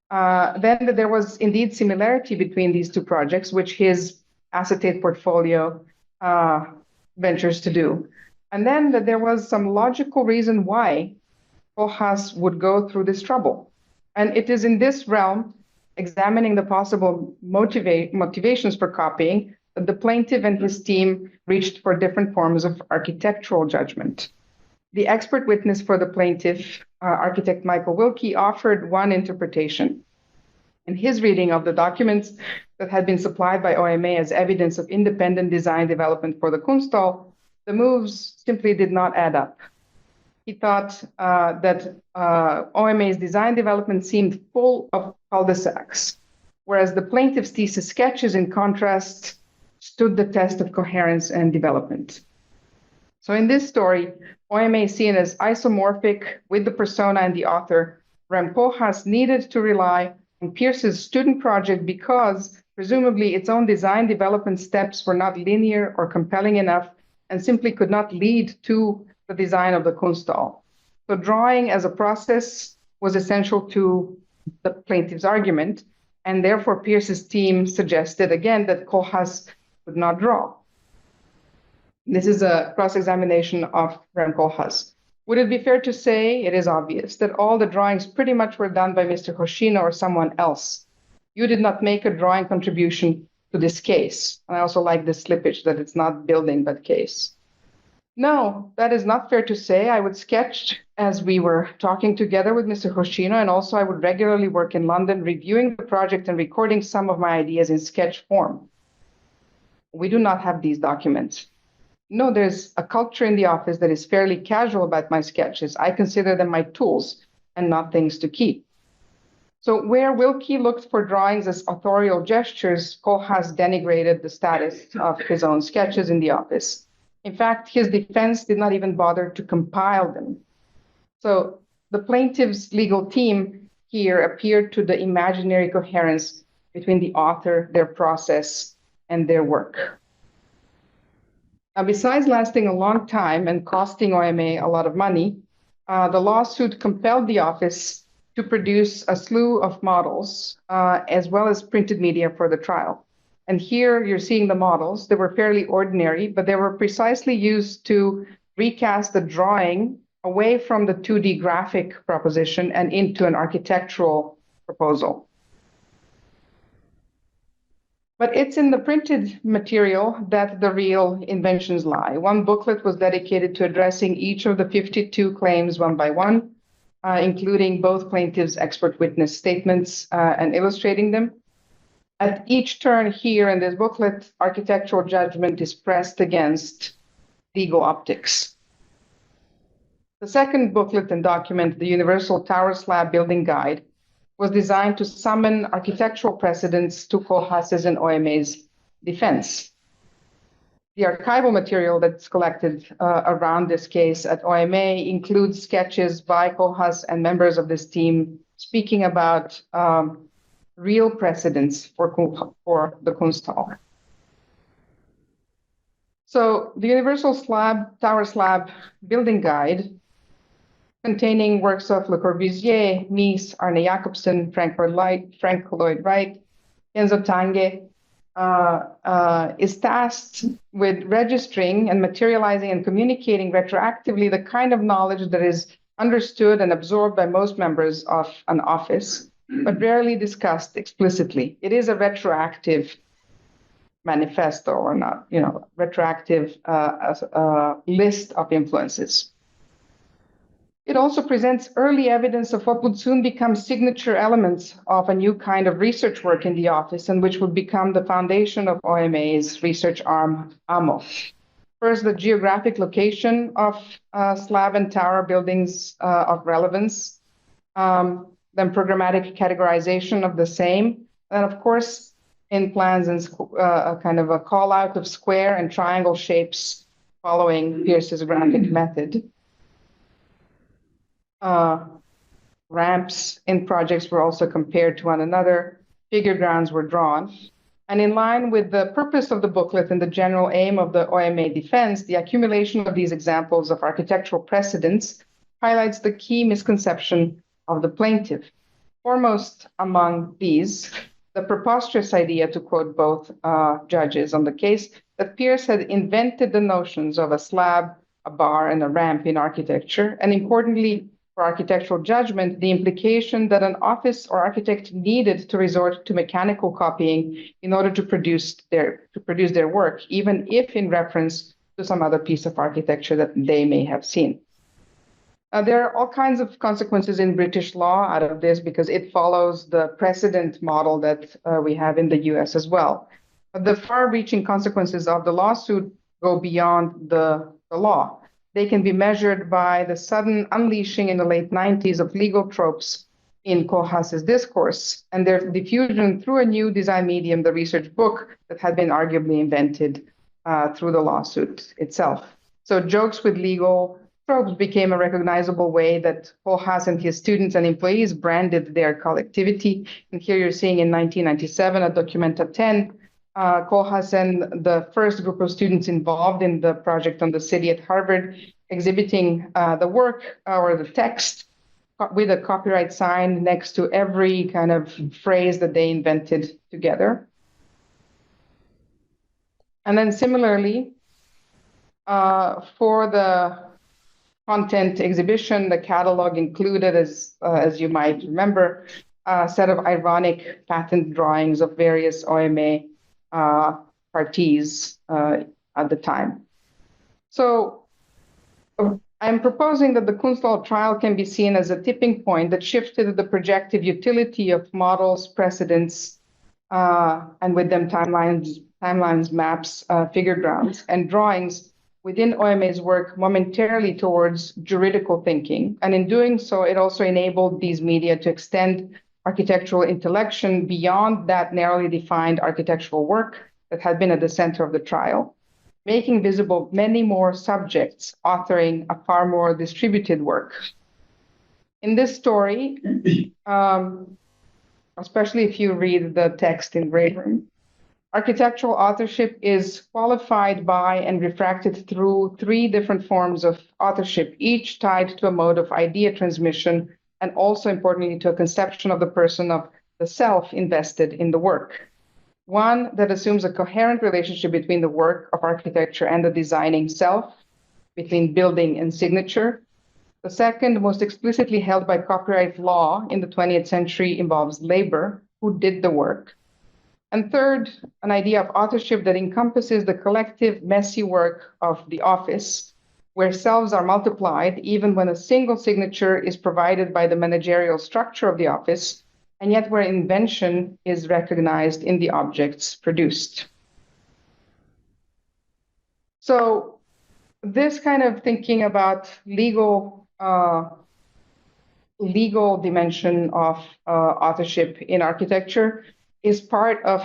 Then that there was indeed similarity between these two projects, which his acetate portfolio ventures to do. And then that there was some logical reason why Koolhaas would go through this trouble. And it is in this realm, examining the possible motivations for copying that the plaintiff and his team reached for different forms of architectural judgment. The expert witness for the plaintiff, architect Michael Wilkie, offered one interpretation. In his reading of the documents that had been supplied by OMA as evidence of independent design development for the Kunsthal, the moves simply did not add up. He thought that OMA's design development seemed full of cul-de-sacs, whereas the plaintiff's thesis sketches, in contrast, stood the test of coherence and development. So in this story, OMA is seen as isomorphic with the persona and the author. Rem Koolhaas needed to rely on Peirce's student project because presumably its own design development steps were not linear or compelling enough and simply could not lead to the design of the Kunsthal. So drawing as a process was essential to the plaintiff's argument, and therefore Peirce's team suggested again that Koolhaas would not draw. This is a cross-examination of Rem Koolhaas. Would it be fair to say, it is obvious, that all the drawings pretty much were done by Mr. Hoshino or someone else? You did not make a drawing contribution to this case. And I also like the slippage that it's not building, but case. No, that is not fair to say. I would sketch as we were talking together with Mr. Hoshino, and also I would regularly work in London reviewing the project and recording some of my ideas in sketch form. We do not have these documents. No, there's a culture in the office that is fairly casual about my sketches. I consider them my tools and not things to keep. So where Wilkie looked for drawings as authorial gestures, Koolhaas denigrated the status of his own sketches in the office. In fact, his defense did not even bother to compile them. So the plaintiff's legal team here appeared to the imaginary coherence between the author, their process, and their work. Now, besides lasting a long time and costing OMA a lot of money, the lawsuit compelled the office to produce a slew of models, as well as printed media for the trial. And here you're seeing the models. They were fairly ordinary, but they were precisely used to recast the drawing away from the 2D graphic proposition and into an architectural proposal. But it's in the printed material that the real inventions lie. One booklet was dedicated to addressing each of the 52 claims one by one, including both plaintiffs' expert witness statements and illustrating them. At each turn here in this booklet, architectural judgment is pressed against legal optics. The second booklet and document, the Universal Tower Slab Building Guide, was designed to summon architectural precedents to Koolhaas's and OMA's defense. The archival material that's collected around this case at OMA includes sketches by Koolhaas and members of this team speaking about real precedents for the Kunsthal. So the Universal Tower Slab Building Guide, containing works of Le Corbusier, Mies, Arne Jacobsen, Frank Lloyd Wright, Enzo Tange, is tasked with registering and materializing and communicating retroactively the kind of knowledge that is understood and absorbed by most members of an office, but rarely discussed explicitly. It is a retroactive manifesto, or not, retroactive list of influences. It also presents early evidence of what would soon become signature elements of a new kind of research work in the office, and which would become the foundation of OMA's research arm, AMO. First, the geographic location of slab and tower buildings of relevance, then programmatic categorization of the same, and of course, in plans and a kind of a call out of square and triangle shapes following Peirce's graphic method. Ramps in projects were also compared to one another. Figure grounds were drawn. And in line with the purpose of the booklet and the general aim of the OMA defense, the accumulation of these examples of architectural precedents highlights the key misconception of the plaintiff. Foremost among these, the preposterous idea, to quote both judges on the case, that Peirce had invented the notions of a slab, a bar, and a ramp in architecture, and importantly, for architectural judgment the implication that an office or architect needed to resort to mechanical copying in order to produce their work, even if in reference to some other piece of architecture that they may have seen. There are all kinds of consequences in British law out of this because it follows the precedent model that we have in the US as well. But the far-reaching consequences of the lawsuit go beyond the law. They can be measured by the sudden unleashing in the late 90s of legal tropes in Koolhaas's discourse and their diffusion through a new design medium, the research book, that had been arguably invented through the lawsuit itself. So jokes with legal tropes became a recognizable way that Koolhaas and his students and employees branded their collectivity. And here you're seeing in 1997 at Documenta 10, Koolhaas and the first group of students involved in the project on the city at Harvard exhibiting the work or the text with a copyright sign next to every kind of phrase that they invented together. And then similarly, for the content exhibition, the catalog included, as you might remember, a set of ironic patent drawings of various OMA parties at the time. So I'm proposing that the Kunstlaw trial can be seen as a tipping point that shifted the projective utility of models, precedents, and with them timelines, maps, figure grounds, and drawings within OMA's work momentarily towards juridical thinking. And in doing so, it also enabled these media to extend architectural intellection beyond that narrowly defined architectural work that had been at the center of the trial, making visible many more subjects, authoring a far more distributed work. In this story, especially if you read the text in Grey Room, architectural authorship is qualified by and refracted through three different forms of authorship, each tied to a mode of idea transmission and also importantly to a conception of the person of the self invested in the work. One that assumes a coherent relationship between the work of architecture and the designing self, between building and signature. The second, most explicitly held by copyright law in the 20th century, involves labor, who did the work. And third, an idea of authorship that encompasses the collective, messy work of the office, where selves are multiplied even when a single signature is provided by the managerial structure of the office, and yet where invention is recognized in the objects produced. So this kind of thinking about legal dimension of authorship in architecture is part of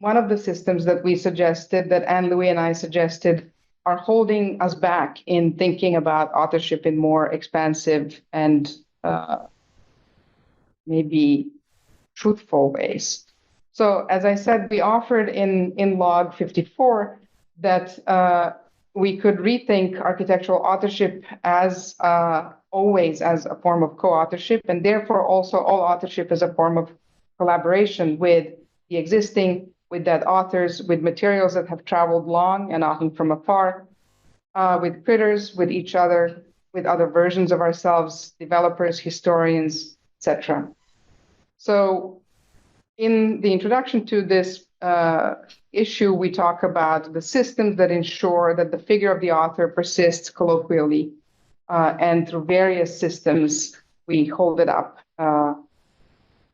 one of the systems that we suggested, that Ann Lui and I suggested, are holding us back in thinking about authorship in more expansive and maybe truthful ways. So as I said, we offered in log 54 that we could rethink architectural authorship as always as a form of co-authorship, and therefore also all authorship as a form of collaboration with the existing, with dead authors, with materials that have traveled long and often from afar, with critters, with each other, with other versions of ourselves, developers, historians, etc. So in the introduction to this issue, we talk about the systems that ensure that the figure of the author persists colloquially, and through various systems, we hold it up.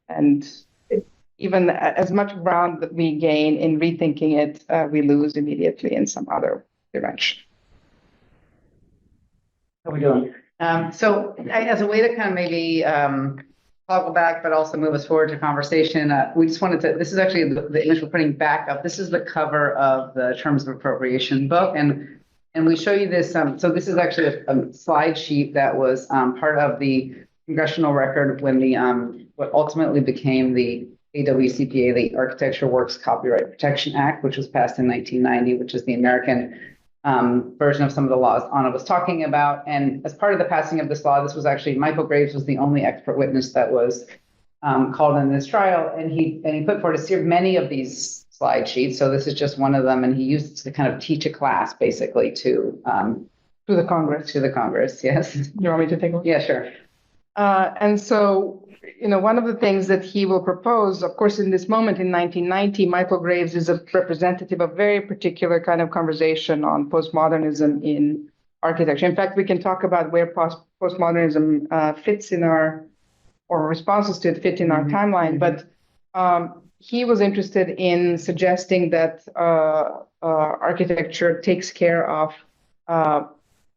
And even as much ground that we gain in rethinking it, we lose immediately in some other direction. How are we doing? So as a way to kind of maybe toggle back, but also move us forward to conversation, we just wanted to, this is actually the image we're putting back up. This is the cover of the Terms of Appropriation book. And we show you this. So this is actually a slide sheet that was part of the congressional record when the what ultimately became the AWCPA, the Architecture Works Copyright Protection Act, which was passed in 1990, which is the American version of some of the laws Oana was talking about. And as part of the passing of this law, this was actually, Michael Graves was the only expert witness that was called in this trial. And he put forward a series, many of these slide sheets. So this is just one of them. And he used it to kind of teach a class, basically, to to the Congress. To the Congress, yes. You want me to take one? Yeah, sure. And so, one of the things that he will propose, of course, in this moment in 1990, Michael Graves is a representative of very particular kind of conversation on postmodernism in architecture. In fact, we can talk about where postmodernism fits in our, or responses to it fit in our timeline. But he was interested in suggesting that architecture takes care of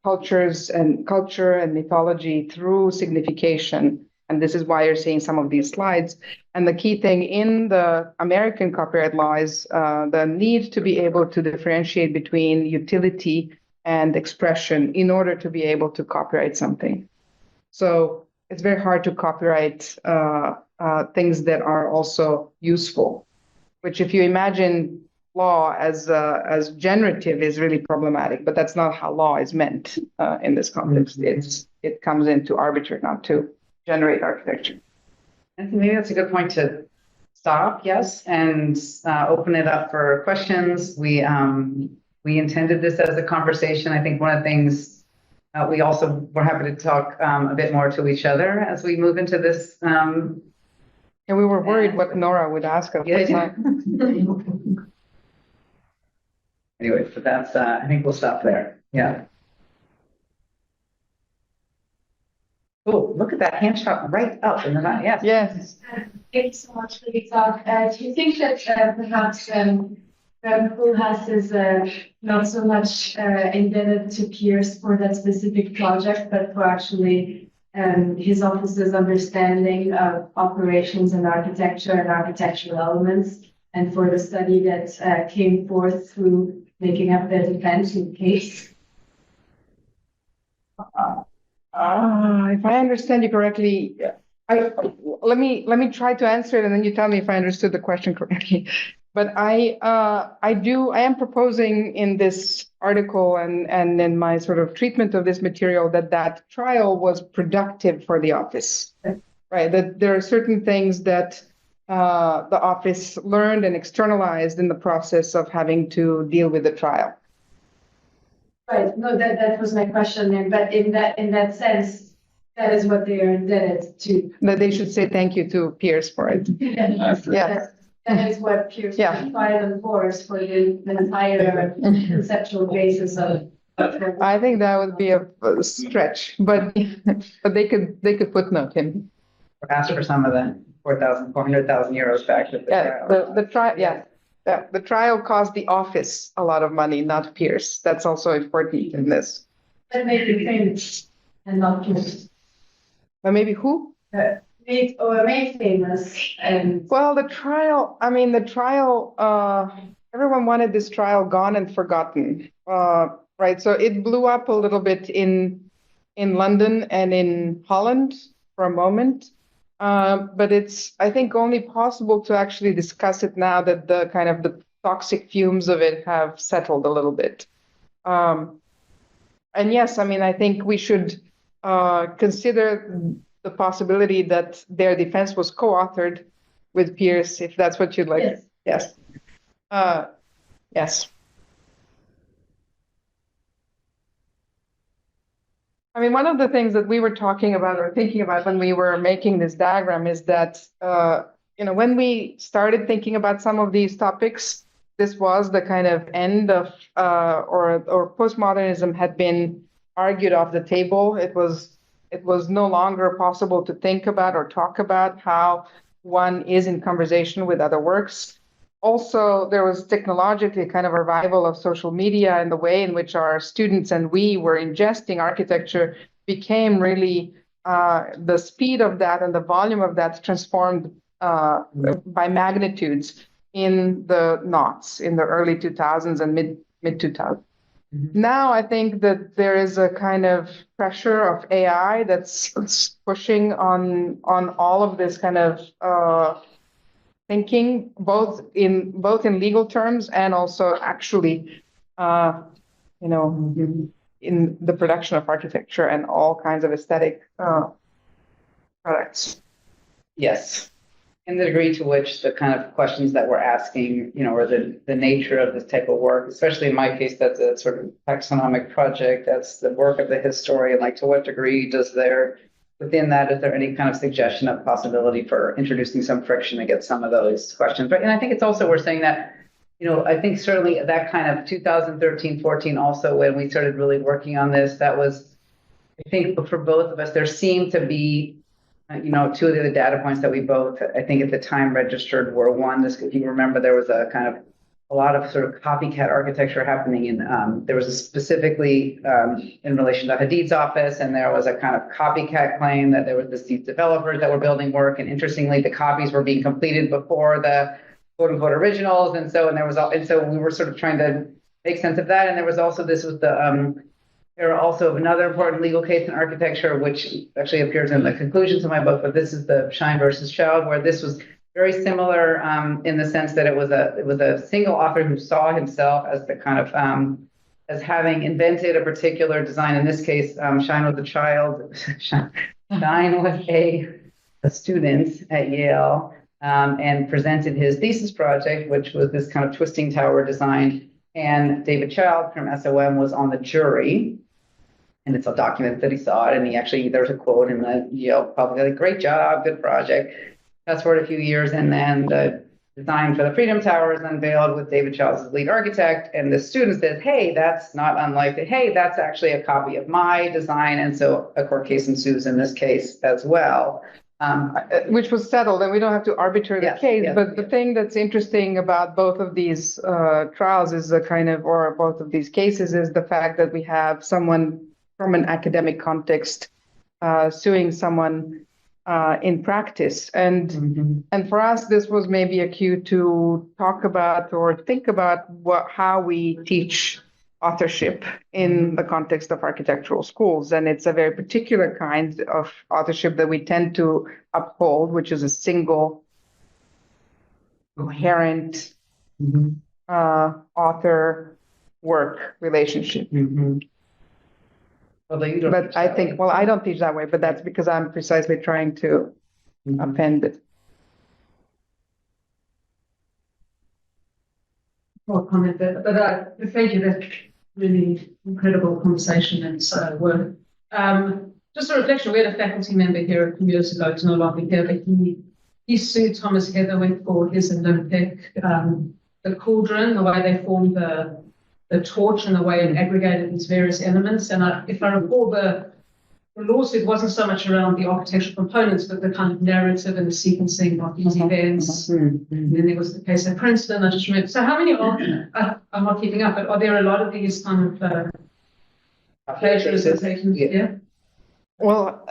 culture and mythology through signification. And this is why you're seeing some of these slides. And the key thing in the American copyright law is the need to be able to differentiate between utility and expression in order to be able to copyright something. So it's very hard to copyright things that are also useful, which if you imagine law as generative is really problematic, but that's not how law is meant in this context. It comes into arbiter, not to generate architecture. And maybe that's a good point to stop, yes, and open it up for questions. We intended this as a conversation. I think one of the things we also were happy to talk a bit more to each other as we move into this. And we were worried what Nora would ask us. Yeah. Anyway, so that's, I think we'll stop there. Yeah. Oh, look at that hand shot right up in the back. Yes. Yes. Thank you so much for the talk. Do you think that perhaps Koolhaas is not so much indebted to peers for that specific project, but for actually his office's understanding of operations and architecture and architectural elements, and for the study that came forth through making up the defense in case? If I understand you correctly, let me try to answer it, and then you tell me if I understood the question correctly. But I am proposing in this article and in my sort of treatment of this material that trial was productive for the office, right? That there are certain things that the office learned and externalized in the process of having to deal with the trial. Right. No, that was my question. But in that sense, that is what they are indebted to. That they should say thank you to peers for it. Yes. That is what peers file and force for the entire conceptual basis of. I think that would be a stretch, but they could footnote him. Or ask for some of the 400,000 euros back. The trial cost the office a lot of money, not peers. That's also important in this. That made it famous and not peers. But maybe who? Made famous. And well, the trial, everyone wanted this trial gone and forgotten, right? So it blew up a little bit in London and in Holland for a moment. But it's, I think, only possible to actually discuss it now that the kind of the toxic fumes of it have settled a little bit. And yes, I think we should consider the possibility that their defense was co-authored with peers, if that's what you'd like. Yes. Yes. One of the things that we were talking about or thinking about when we were making this diagram is that, when we started thinking about some of these topics, this was the kind of end of, or postmodernism had been argued off the table. It was no longer possible to think about or talk about how one is in conversation with other works. Also, there was technologically kind of a revival of social media, and the way in which our students and we were ingesting architecture became really, the speed of that and the volume of that transformed by magnitudes in the noughts, in the early 2000s and mid 2000s. Now, I think that there is a kind of pressure of AI that's pushing on all of this kind of thinking, both in legal terms and also actually, in the production of architecture and all kinds of aesthetic products. Yes. the degree to which the kind of questions that we're asking, or the nature of this type of work, especially in my case, that's a sort of taxonomic project, that's the work of the historian, like to what degree within that, is there any kind of suggestion of possibility for introducing some friction to get some of those questions right? And I think it's also, we're saying that, I think certainly that kind of 2013, 14 also, when we started really working on this, that was, I think for both of us, there seemed to be, two of the other data points that we both, I think at the time registered were one, if you remember, there was a lot of sort of copycat architecture happening there was specifically in relation to Hadid's office, and there was a kind of copycat claim that there was these developers that were building work, and interestingly, the copies were being completed before the quote unquote originals, and so we were sort of trying to make sense of that, and there was also there are also another important legal case in architecture, which actually appears in the conclusions of my book, but this is the Schein versus Schaub, where this was very similar in the sense that it was a single author who saw himself as the kind of as having invented a particular design. In this case, Schein was a child. Schein was a student at Yale and presented his thesis project, which was this kind of twisting tower design. And David Child from SOM was on the jury. And it's a document that he saw it. And there's a quote in the Yale public, like, great job, good project. Fast forward a few years, and then the design for the Freedom Tower is unveiled with David Child as lead architect. And the student says, hey, that's not unlikely. Hey, that's actually a copy of my design. And so a court case ensues in this case as well. Which was settled, and we don't have to arbitrate the case. But the thing that's interesting about both of these trials is both of these cases is the fact that we have someone from an academic context suing someone in practice. And for us, this was maybe a cue to talk about or think about how we teach authorship in the context of architectural schools. And it's a very particular kind of authorship that we tend to uphold, which is a single, coherent author-work relationship. But I think, I don't teach that way, but that's because I'm precisely trying to append it. I'll comment there, but thank you. That's really incredible conversation and work. Just a reflection, we had a faculty member here a few years ago, it's no longer here, but he sued Thomas Heatherwick for his Olympic, the cauldron, the way they formed the torch and the way it aggregated these various elements. And if I recall, the lawsuit wasn't so much around the architectural components, but the kind of narrative and the sequencing of these events. And then there was the case at Princeton, I just remember. So how many I'm not keeping up, but are there a lot of these kind of plagiarism? Yeah. Well,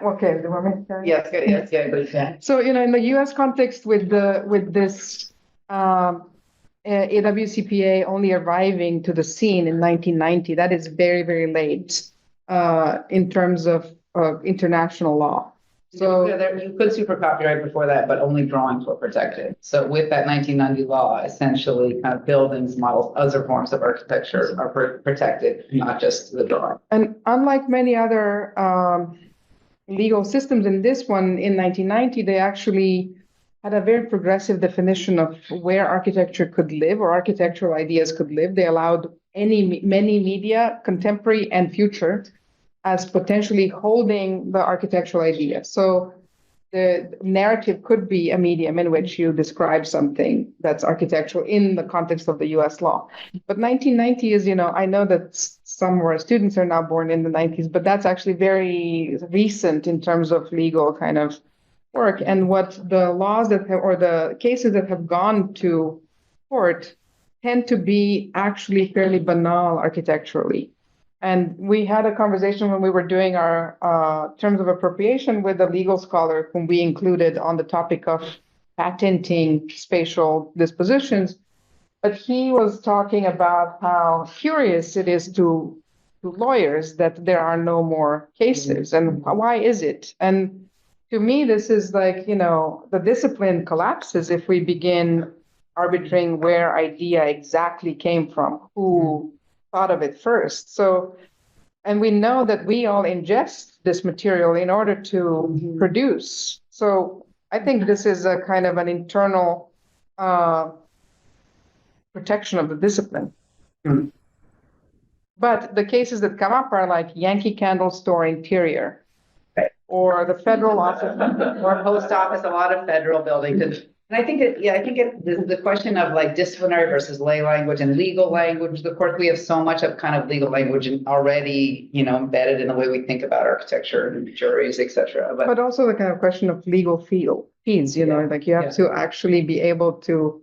okay, do you want me to? Yes, yeah. So, in the US context with this AWCPA only arriving to the scene in 1990, that is very, very late in terms of international law. So you could super copyright before that, but only drawings were protected. So with that 1990 law, essentially kind of buildings, models, other forms of architecture are protected, not just the drawing. And unlike many other legal systems, in this one in 1990, they actually had a very progressive definition of where architecture could live or architectural ideas could live. They allowed many media, contemporary and future, as potentially holding the architectural idea. So the narrative could be a medium in which you describe something that's architectural in the context of the US law. But 1990 is, I know that some of our students are now born in the 90s, but that's actually very recent in terms of legal kind of work. And what the laws or the cases that have gone to court tend to be actually fairly banal architecturally. And we had a conversation when we were doing our terms of appropriation with a legal scholar whom we included on the topic of patenting spatial dispositions. But he was talking about how curious it is to lawyers that there are no more cases. And why is it? And to me, this is like, the discipline collapses if we begin arbitrating where idea exactly came from, who thought of it first. So, and we know that we all ingest this material in order to produce. So I think this is a kind of an internal protection of the discipline. Mm. But the cases that come up are like Yankee Candle Store interior, or the federal office. Or post office, a lot of federal buildings. And I think the question of like disciplinary versus lay language and legal language, of course, we have so much of kind of legal language already, embedded in the way we think about architecture and juries, et cetera. But also the kind of question of legal fees, like you have to actually be able to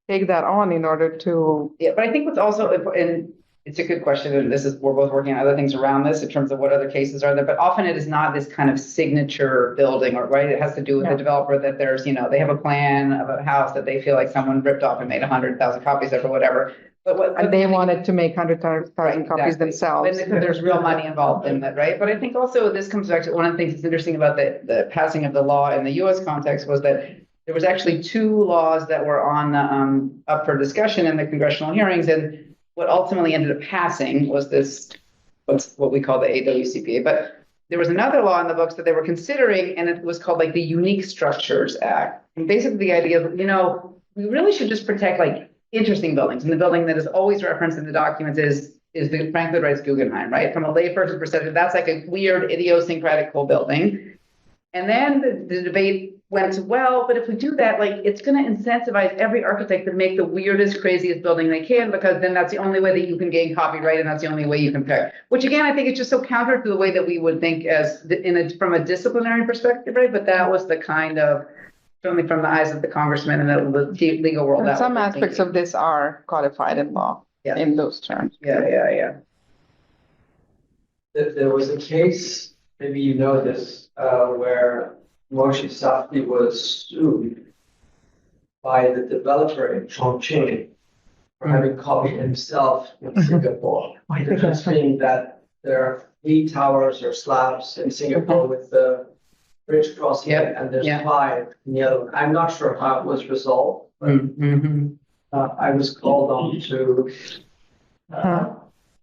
take that on in order to. Yeah, but I think what's also important, it's a good question, and we're both working on other things around this in terms of what other cases are there, but often it is not this kind of signature building, right? It has to do with the developer that there's, they have a plan of a house that they feel like someone ripped off and made 100,000 copies of or whatever. And they wanted to make 100,000 copies themselves. And there's real money involved in that, right? But I think also this comes back to one of the things that's interesting about the passing of the law in the US context was that there was actually 2 laws that were on up for discussion in the congressional hearings, and what ultimately ended up passing was this, what we call the AWCPA. But there was another law in the books that they were considering, and it was called like the Unique Structures Act. And basically the idea of, we really should just protect like interesting buildings. And the building that is always referenced in the documents is the Frank Lloyd Wright's Guggenheim, right? From a layperson's perspective, that's like a weird, idiosyncratic, cool building. And then the debate went to, well, but if we do that, like, it's going to incentivize every architect to make the weirdest, craziest building they can, because then that's the only way that you can gain copyright, and that's the only way you can pick. Which again, I think it's just so counter to the way that we would think from a disciplinary perspective, right? But that was the kind of, certainly from the eyes of the congressman and the legal world. And some aspects of this are codified in law in those terms. Yeah. There was a case, maybe you know this, where Moshe Safdie was sued by the developer in Chongqing for having copied himself in Singapore. The difference being that there are 3 towers or slabs in Singapore with the bridge crossing it, and there's 5 in the other one. I'm not sure how it was resolved, but I was called on to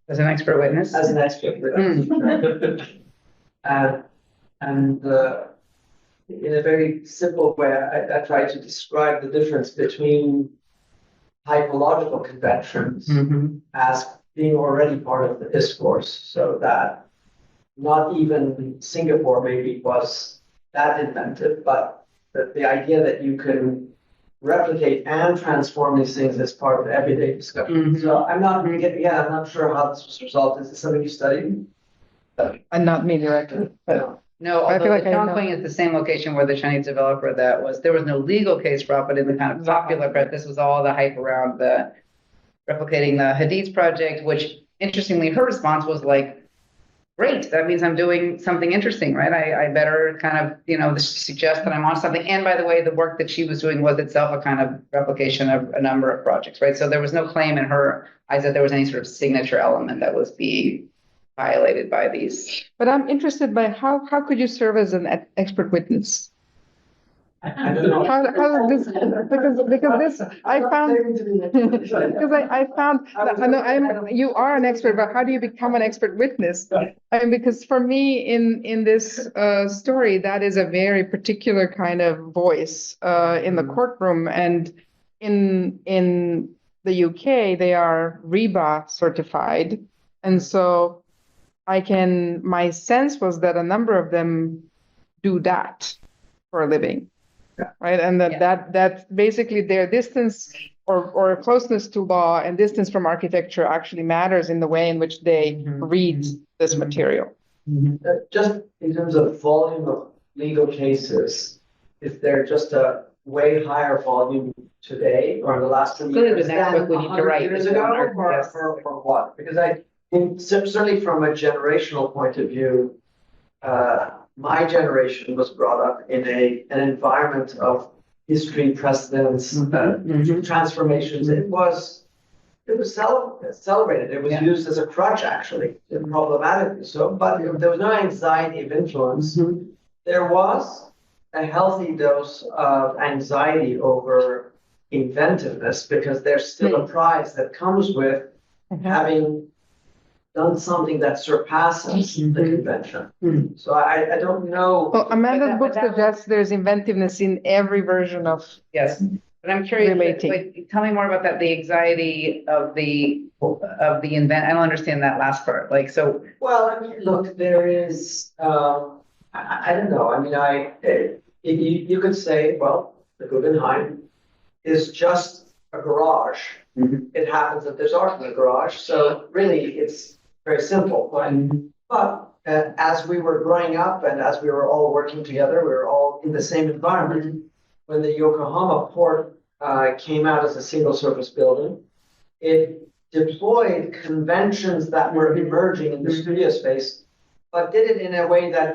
as an expert witness. As an expert witness. And in a very simple way, I try to describe the difference between typological conventions as being already part of the discourse, so that not even Singapore maybe was that inventive, but the idea that you can replicate and transform these things as part of everyday discussion. So I'm not sure how this was resolved. Is this something you studied? And not me directly, but. No, although the Chongqing is the same location where the Chinese developer there was no legal case brought, but in the kind of popular press, this was all the hype around the replicating the Hadid's project, which interestingly, her response was like, great, that means I'm doing something interesting, right? I better kind of, suggest that I'm on something. And by the way, the work that she was doing was itself a kind of replication of a number of projects, right? So there was no claim in her eyes that there was any sort of signature element that was being violated by these. But I'm interested by how could you serve as an expert witness? I don't know. How this, because this I found because I found you are an expert, but how do you become an expert witness? Because for me in this story, that is a very particular kind of voice in the courtroom, and in the UK they are RIBA certified, and so my sense was that a number of them do that for a living. Right. And that's basically their distance or closeness to law and distance from architecture actually matters in the way in which they read this material. Just in terms of volume of legal cases, is there just a way higher volume today or in the last 2 years than 100 years ago, or what? Because certainly from a generational point of view, my generation was brought up in an environment of history, precedents, transformations. It was celebrated. It was used as a crutch, actually, problematically so. But there was no anxiety of influence. There was a healthy dose of anxiety over inventiveness, because there's still a prize that comes with having done something that surpasses the convention. So I don't know. Well, Amanda's But book that- suggests there's inventiveness in every version of. Yes, but I'm curious, Relating. like, tell me more about that, the anxiety of the invent, I don't understand that last part, like, so. Well, I mean, look, there is, I don't know. I mean, you could say, well, the Guggenheim is just a garage. It happens that there's art in the garage, so really it's very simple. But as we were growing up and as we were all working together, we were all in the same environment. When the Yokohama port came out as a single service building, it deployed conventions that were emerging in the studio space, but did it in a way that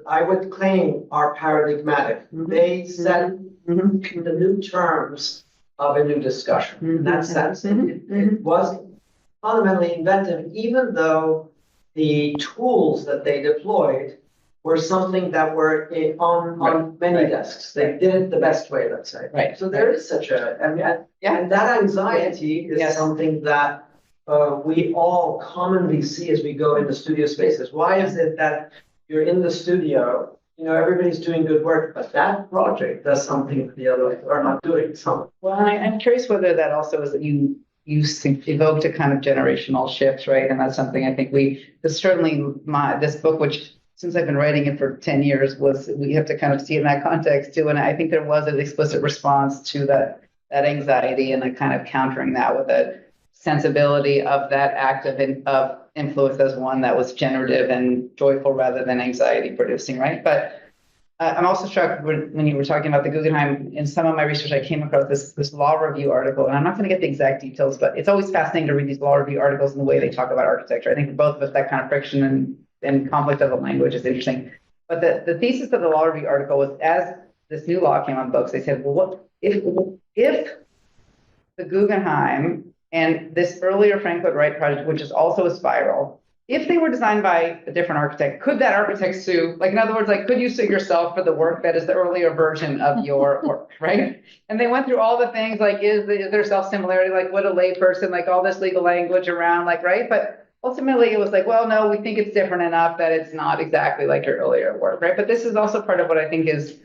I would claim, are paradigmatic. They set the new terms of a new discussion. In that sense, it was fundamentally inventive, even though the tools that they deployed were something that were on many desks. They did it the best way, let's say. Right. So there is such and that anxiety is something that we all commonly see as we go into studio spaces. Why is it that you're in the studio, everybody's doing good work, but that project does something that the others are not doing? Well, I'm curious whether that also is that you evoked a kind of generational shift, right? And that's something I think certainly this book, which since I've been writing it for 10 years, we have to kind of see it in that context too. And I think there was an explicit response to that anxiety and a kind of countering that with a sensibility of that act of influence as one that was generative and joyful rather than anxiety producing, right? But I'm also struck when you were talking about the Guggenheim. In some of my research, I came across this law review article, and I'm not going to get the exact details, but it's always fascinating to read these law review articles and the way they talk about architecture. I think for both of us, that kind of friction and conflict of the language is interesting. But the thesis of the law review article was, as this new law came on books, they said, well, what if the Guggenheim and this earlier Frank Lloyd Wright project, which is also a spiral, if they were designed by a different architect, could that architect sue? Like, in other words, like, could you sue yourself for the work that is the earlier version of your work, right? And they went through all the things, like, is there self-similarity? Like, would a layperson, like, all this legal language around, like, right? But ultimately, it was like, well, no, we think it's different enough that it's not exactly like your earlier work, right? But this is also part of what I think is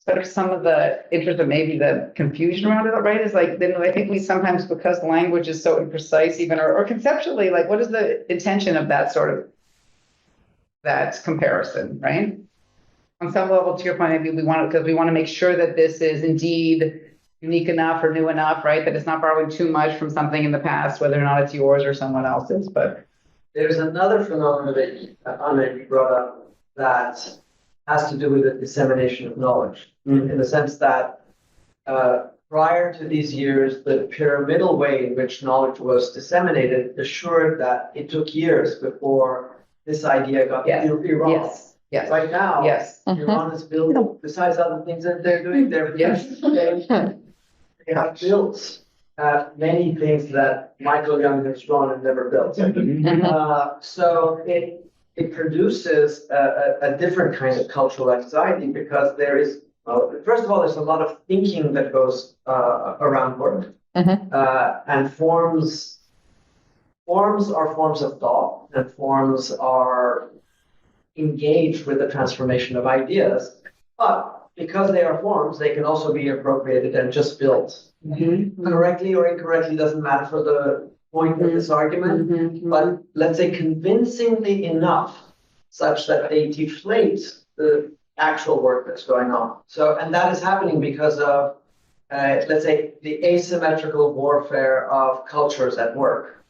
sort of some of the interest and maybe the confusion around it, right? Is like, then I think we sometimes, because language is so imprecise even, or conceptually, like, what is the intention of that sort of, that comparison, right? On some level, to your point, maybe we want to make sure that this is indeed unique enough or new enough, right? That it's not borrowing too much from something in the past, whether or not it's yours or someone else's. But there's another phenomenon that Anna brought up that has to do with the dissemination of knowledge, in the sense that prior to these years, the pyramidal way in which knowledge was disseminated assured that it took years before this idea got Iran. Yes. Right now, Iran is building, besides other things that they're doing, they have built many things that Michael Young has drawn and never built. So it produces a different kind of cultural anxiety, because there is, first of all, there's a lot of thinking that goes around work, and forms are forms of thought, and forms are engaged with the transformation of ideas, but because they are forms, they can also be appropriated and just built. Correctly or incorrectly doesn't matter for the point of this argument, but let's say convincingly enough such that they deflate the actual work that's going on. So, and that is happening because of, let's say, the asymmetrical warfare of cultures at work,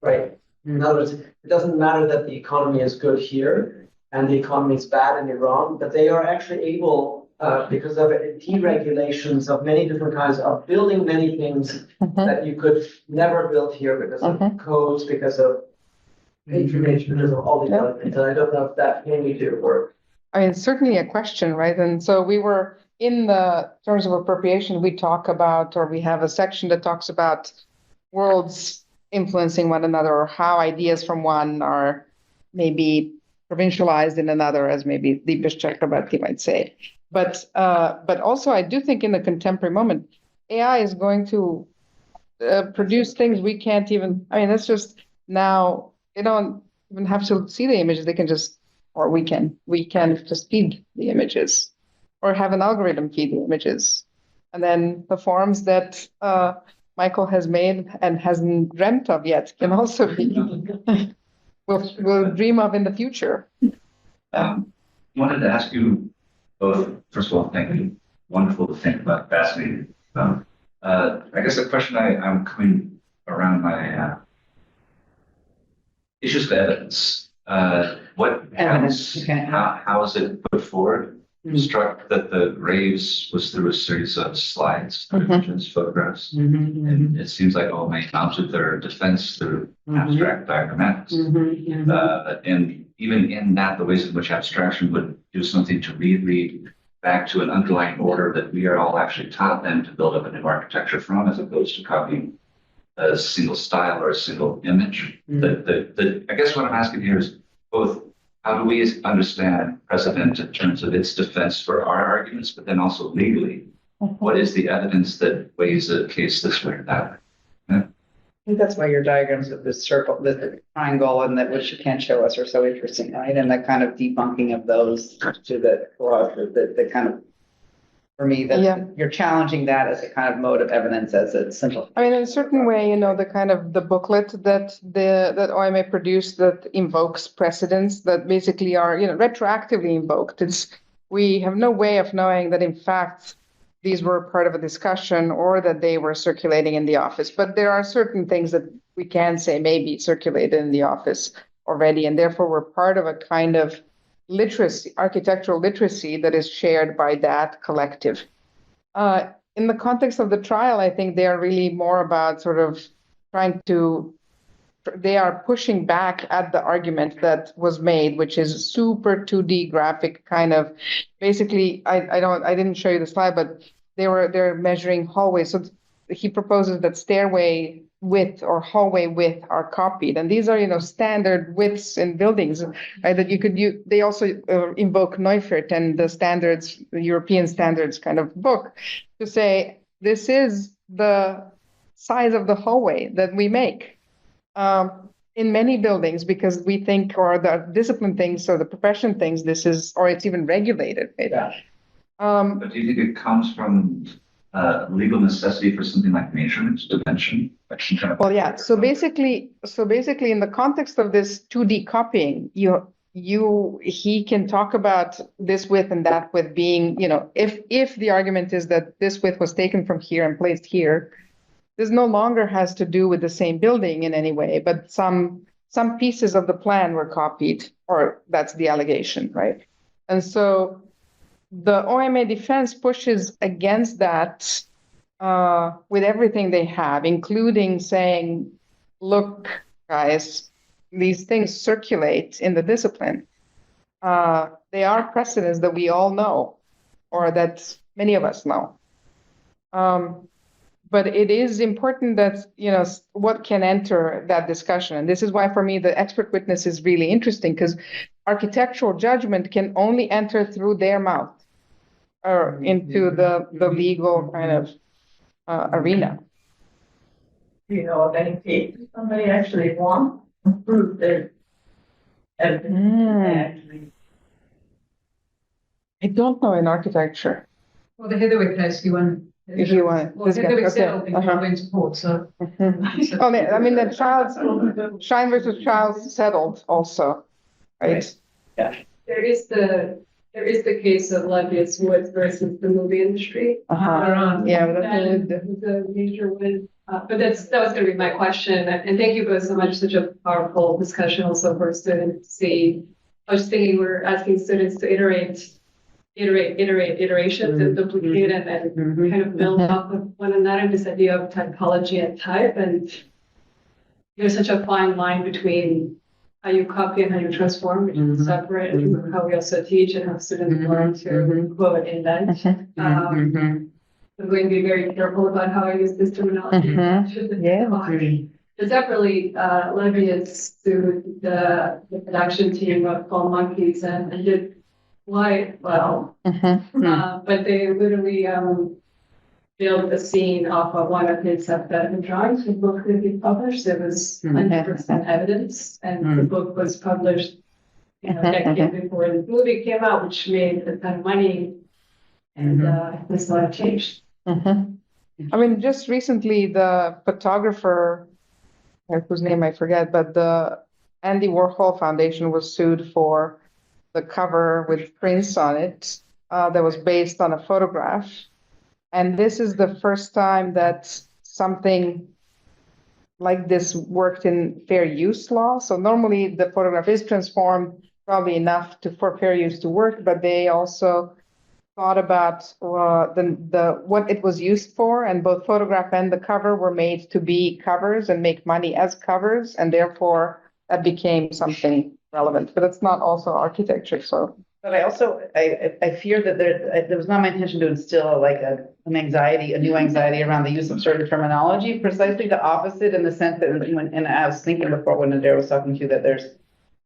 right? In other words, it doesn't matter that the economy is good here and the economy is bad in Iran, but they are actually able, because of deregulations of many different kinds, of building many things that you could never build here because of codes, because of patronage, because of all these other things. And I don't know if that can you do work. I mean, it's certainly a question, right? And so we were in the Terms of Appropriation, we talk about, or we have a section that talks about worlds influencing one another, or how ideas from one are maybe provincialized in another, as maybe Deepesh Chakrabarti might say. But also, I do think in the contemporary moment, AI is going to produce things we can't even. I mean, that's just now they don't even have to see the images. They can just, or we can just feed the images, or have an algorithm feed the images, and then the forms that Michael has made and hasn't dreamt of yet can also be we'll dream of in the future. Wanted to ask you both. First of all, thank you. Wonderful to think about. Fascinating. I guess the question I'm coming around my issues of evidence. What Evidence, happens? okay. How is it put forward? Struck that the raves was through a series of slides, images, photographs, and it seems like all may mounted their defense through abstract diagrammatics. And even in that, the ways in which abstraction would do something to read back to an underlying order that we are all actually taught then to build up a new architecture from, as opposed to copying a single style or a single image. I guess what I'm asking here is both, how do we understand precedent in terms of its defense for our arguments, but then also legally, what is the evidence that weighs a case this way or that way? I think that's why your diagrams of the circle, the triangle, and that which you can't show us are so interesting, right? And the kind of debunking of those to the kind of, for me, that you're challenging that as a kind of mode of evidence as a simple. I mean, in a certain way, the kind of the booklet that OMA produced that invokes precedents that basically are, retroactively invoked. We have no way of knowing that in fact these were part of a discussion or that they were circulating in the office. But there are certain things that we can say maybe circulated in the office already, and therefore we're part of a kind of literacy, architectural literacy that is shared by that collective. In the context of the trial, I think they are really more about sort of they are pushing back at the argument that was made, which is super 2D graphic kind of, basically, I didn't show you the slide, but they're measuring hallways. So he proposes that stairway width or hallway width are copied, and these are standard widths in buildings, right? That you could use. They also invoke Neufert and the standards, the European standards kind of book, to say this is the size of the hallway that we make in many buildings, because we think, or the discipline thinks, or the profession thinks this is, or it's even regulated, right? Yeah. But do you think it comes from legal necessity for something like measurements, dimension? Well, yeah. So basically, in the context of this 2D copying, he can talk about this width and that width being, if the argument is that this width was taken from here and placed here, this no longer has to do with the same building in any way, but some pieces of the plan were copied, or that's the allegation, right? And so the OMA defense pushes against that with everything they have, including saying, look, guys, these things circulate in the discipline. They are precedents that we all know, or that many of us know. But it is important that, what can enter that discussion. And this is why, for me, the expert witness is really interesting, because architectural judgment can only enter through their mouth or into the legal kind of arena. Of any case, somebody actually wants to prove their evidence. I don't know in architecture. Well, the Heatherwick case, you won. If you want, well, Heatherwick settled in went to court, so. I mean, the Schein versus Childs settled also, right? Yeah. There is the case of Levius Woods versus the movie industry. Yeah, the major win. But that was going to be my question. And thank you both so much. Such a powerful discussion also for students to see. I was thinking we're asking students to iterations and duplicate and then kind of build off of one another, this idea of typology and type. And there's such a fine line between how you copy and how you transform, which is separate, and how we also teach and how students learn to quote invent. I'm going to be very careful about how I use this terminology. And separately, Levius sued the production team of Paul Monkeys and did quite well. But they literally built a scene off of one of his bedroom drawings. The book that he published, there was 100% evidence, and the book was published, a decade before the movie came out, which made a ton of money, and this a lot of change. I mean, just recently, the photographer, whose name I forget, but the Andy Warhol Foundation was sued for the cover with prints on it that was based on a photograph. And this is the first time that something like this worked in fair use law. So normally the photograph is transformed probably enough for fair use to work, but they also thought about what it was used for, and both photograph and the cover were made to be covers and make money as covers, and therefore that became something relevant. But it's not also architecture, so. But I also I fear that there was not my intention to instill like a new anxiety around the use of certain terminology. Precisely the opposite, in the sense that and I was thinking before when Adair was talking to you that there's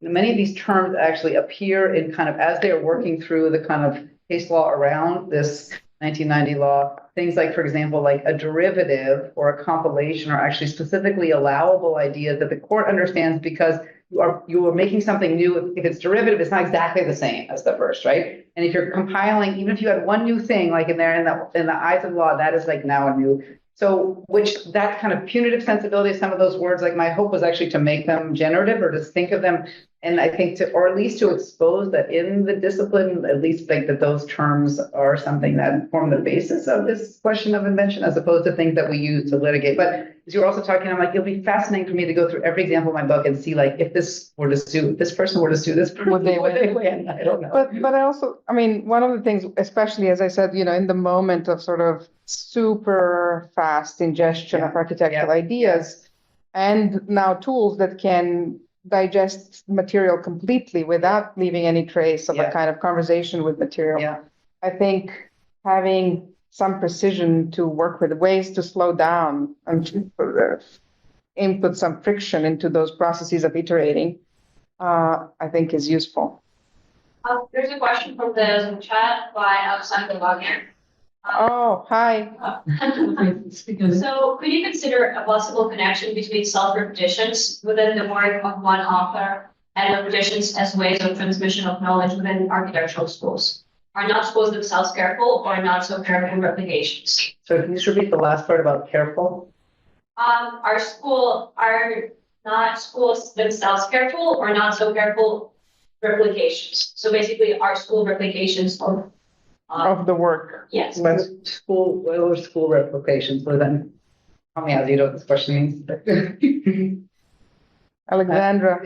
many of these terms actually appear in kind of as they are working through the kind of case law around this 1990 law. Things like, for example, like a derivative or a compilation are actually specifically allowable ideas that the court understands because you are making something new. If it's derivative, it's not exactly the same as the first, right? And if you're compiling, even if you had one new thing, like in the eyes of the law, that is like now a new. So, which that kind of punitive sensibility, some of those words, like my hope was actually to make them generative or to think of them. And I think or at least to expose that in the discipline, at least think that those terms are something that form the basis of this question of invention, as opposed to things that we use to litigate. But as you were also talking, I'm like, it'll be fascinating for me to go through every example of my book and see, like, if this person were to sue this person, would they win? I don't know. But I also, I mean, one of the things, especially as I said, in the moment of sort of super fast ingestion of architectural ideas, and now tools that can digest material completely without leaving any trace of a kind of conversation with material. I think having some precision to work with, ways to slow down and to input some friction into those processes of iterating, I think is useful. There's a question from the chat by Alexander Wagner. Oh, hi. So could you consider a possible connection between self-repetitions within the work of one author and repetitions as ways of transmission of knowledge within architectural schools? Are not schools themselves careful or not so careful replications? So can you just repeat the last part about careful? Are not schools themselves careful or not so careful replications? So basically, are school replications of the work? Yes. School replications. What then? Tell me how you know what this question means. Alexandra.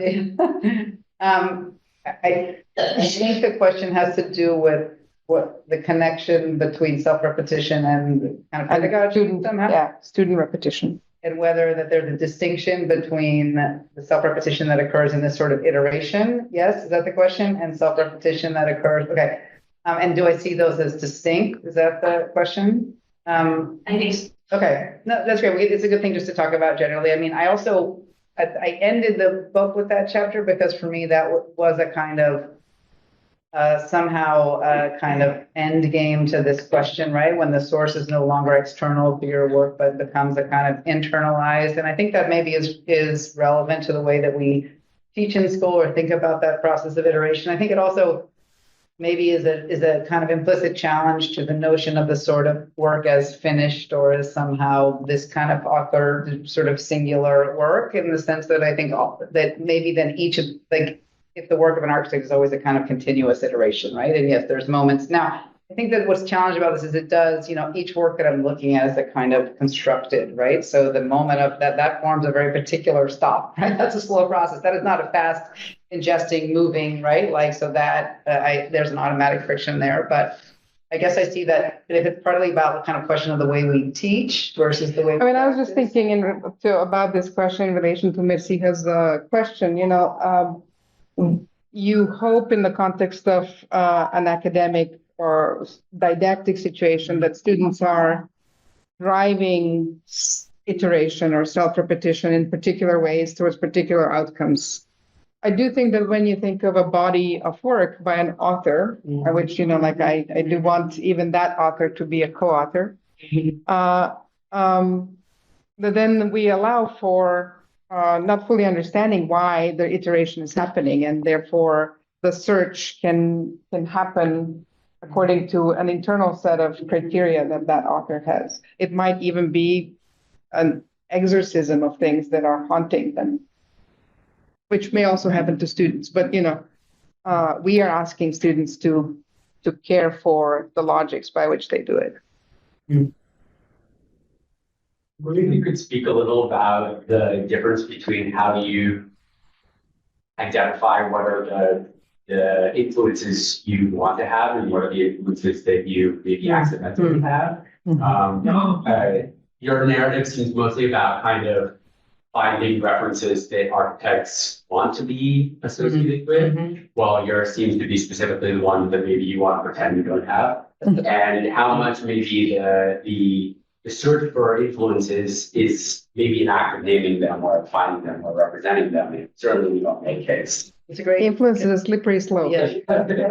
I think the question has to do with what the connection between self-repetition and kind of pedagogy somehow? Student repetition. And whether that there's a distinction between the self-repetition that occurs in this sort of iteration. Yes, is that the question? And self-repetition that occurs. Okay. And do I see those as distinct? Is that the question? I think so. Okay. No, that's great. It's a good thing just to talk about generally. I mean, I ended the book with that chapter because for me that was a kind of somehow a kind of end game to this question, right? When the source is no longer external to your work, but becomes a kind of internalized. And I think that maybe is relevant to the way that we teach in school or think about that process of iteration. I think it also maybe is a kind of implicit challenge to the notion of the sort of work as finished or as somehow this kind of author sort of singular work, in the sense that I think that maybe then each of, like, if the work of an architect is always a kind of continuous iteration, right? And yes, there's moments. Now, I think that what's challenging about this is it does, each work that I'm looking at is a kind of constructed, right? So the moment of that forms a very particular stop, right? That's a slow process. That is not a fast ingesting, moving, right? Like, so that there's an automatic friction there. But I guess I see that if it's partly about the kind of question of the way we teach versus the way we I was just thinking about this question in relation to Mircija's question, you hope in the context of an academic or didactic situation that students are driving iteration or self-repetition in particular ways towards particular outcomes. I do think that when you think of a body of work by an author, which, I do want even that author to be a co-author, But then we allow for not fully understanding why the iteration is happening, and therefore the search can happen according to an internal set of criteria that author has. It might even be an exorcism of things that are haunting them, which may also happen to students. But we are asking students to care for the logics by which they do it. Maybe you could speak a little about the difference between how do you identify what are the influences you want to have and what are the influences that you maybe accidentally have. Your narrative seems mostly about kind of finding references that architects want to be associated with, while yours seems to be specifically the one that maybe you want to pretend you don't have. And how much maybe the search for influences is maybe an act of naming them or finding them or representing them. And certainly we don't make case. It's a great influence is a slippery slope. Yes.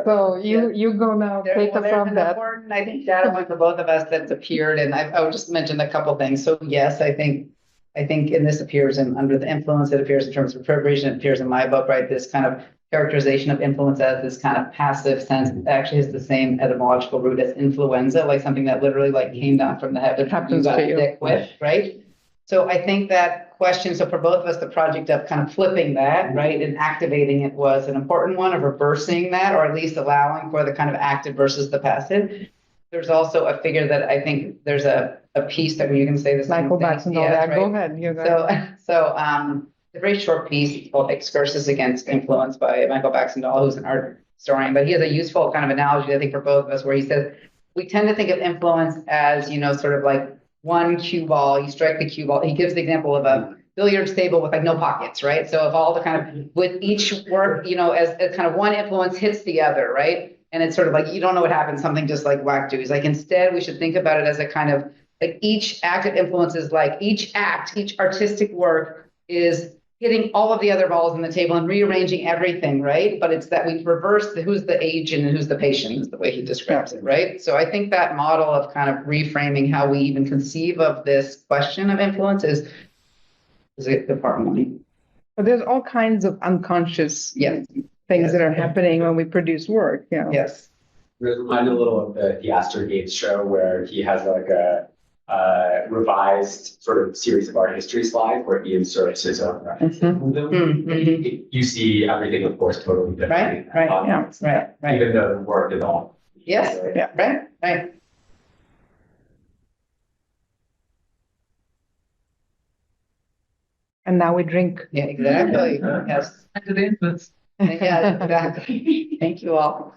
So you go now, take us from that. Important, I think, data point for both of us that's appeared, and I would just mention a couple things. So yes, I think in this appears under the influence, it appears in terms of appropriation, it appears in my book, right? This kind of characterization of influence as this kind of passive sense. It actually has the same etymological root as influenza, like something that literally like came down from the heaven. Happens to you. Sick with, right? So I think that question, so for both of us, the project of kind of flipping that, right, and activating it was an important one, of reversing that, or at least allowing for the kind of active versus the passive. There's also a figure that I think there's a piece that you can say this. Michael Baxendale, yeah, right? Go ahead. So a very short piece called Excursus Against Influence by Michael Baxendale, who's an art historian, but he has a useful kind of analogy, I think, for both of us, where he says, we tend to think of influence as, sort of like one cue ball, you strike the cue ball. He gives the example of a billiards table with like no pockets, right? So if all the kind of, with each work, as kind of one influence hits the other, right? And it's sort of like, you don't know what happens, something just like whacked you. He's like, instead, we should think about it as a kind of, like each act of influence is like each artistic work is hitting all of the other balls on the table and rearranging everything, right? But it's that we reverse who's the agent and who's the patient, is the way he describes it, right? So I think that model of kind of reframing how we even conceive of this question of influence is a good part of money. But there's all kinds of unconscious things that are happening when we produce work. Yes. It reminded a little of the Astor Gates show, where he has like a revised sort of series of art history slides where he inserts his own references. You see everything, of course, totally different. Right. Even though the work is all. Yes. Right. And now we drink. Yeah, exactly. Yes. Under the influence. Yeah, exactly. Thank you all.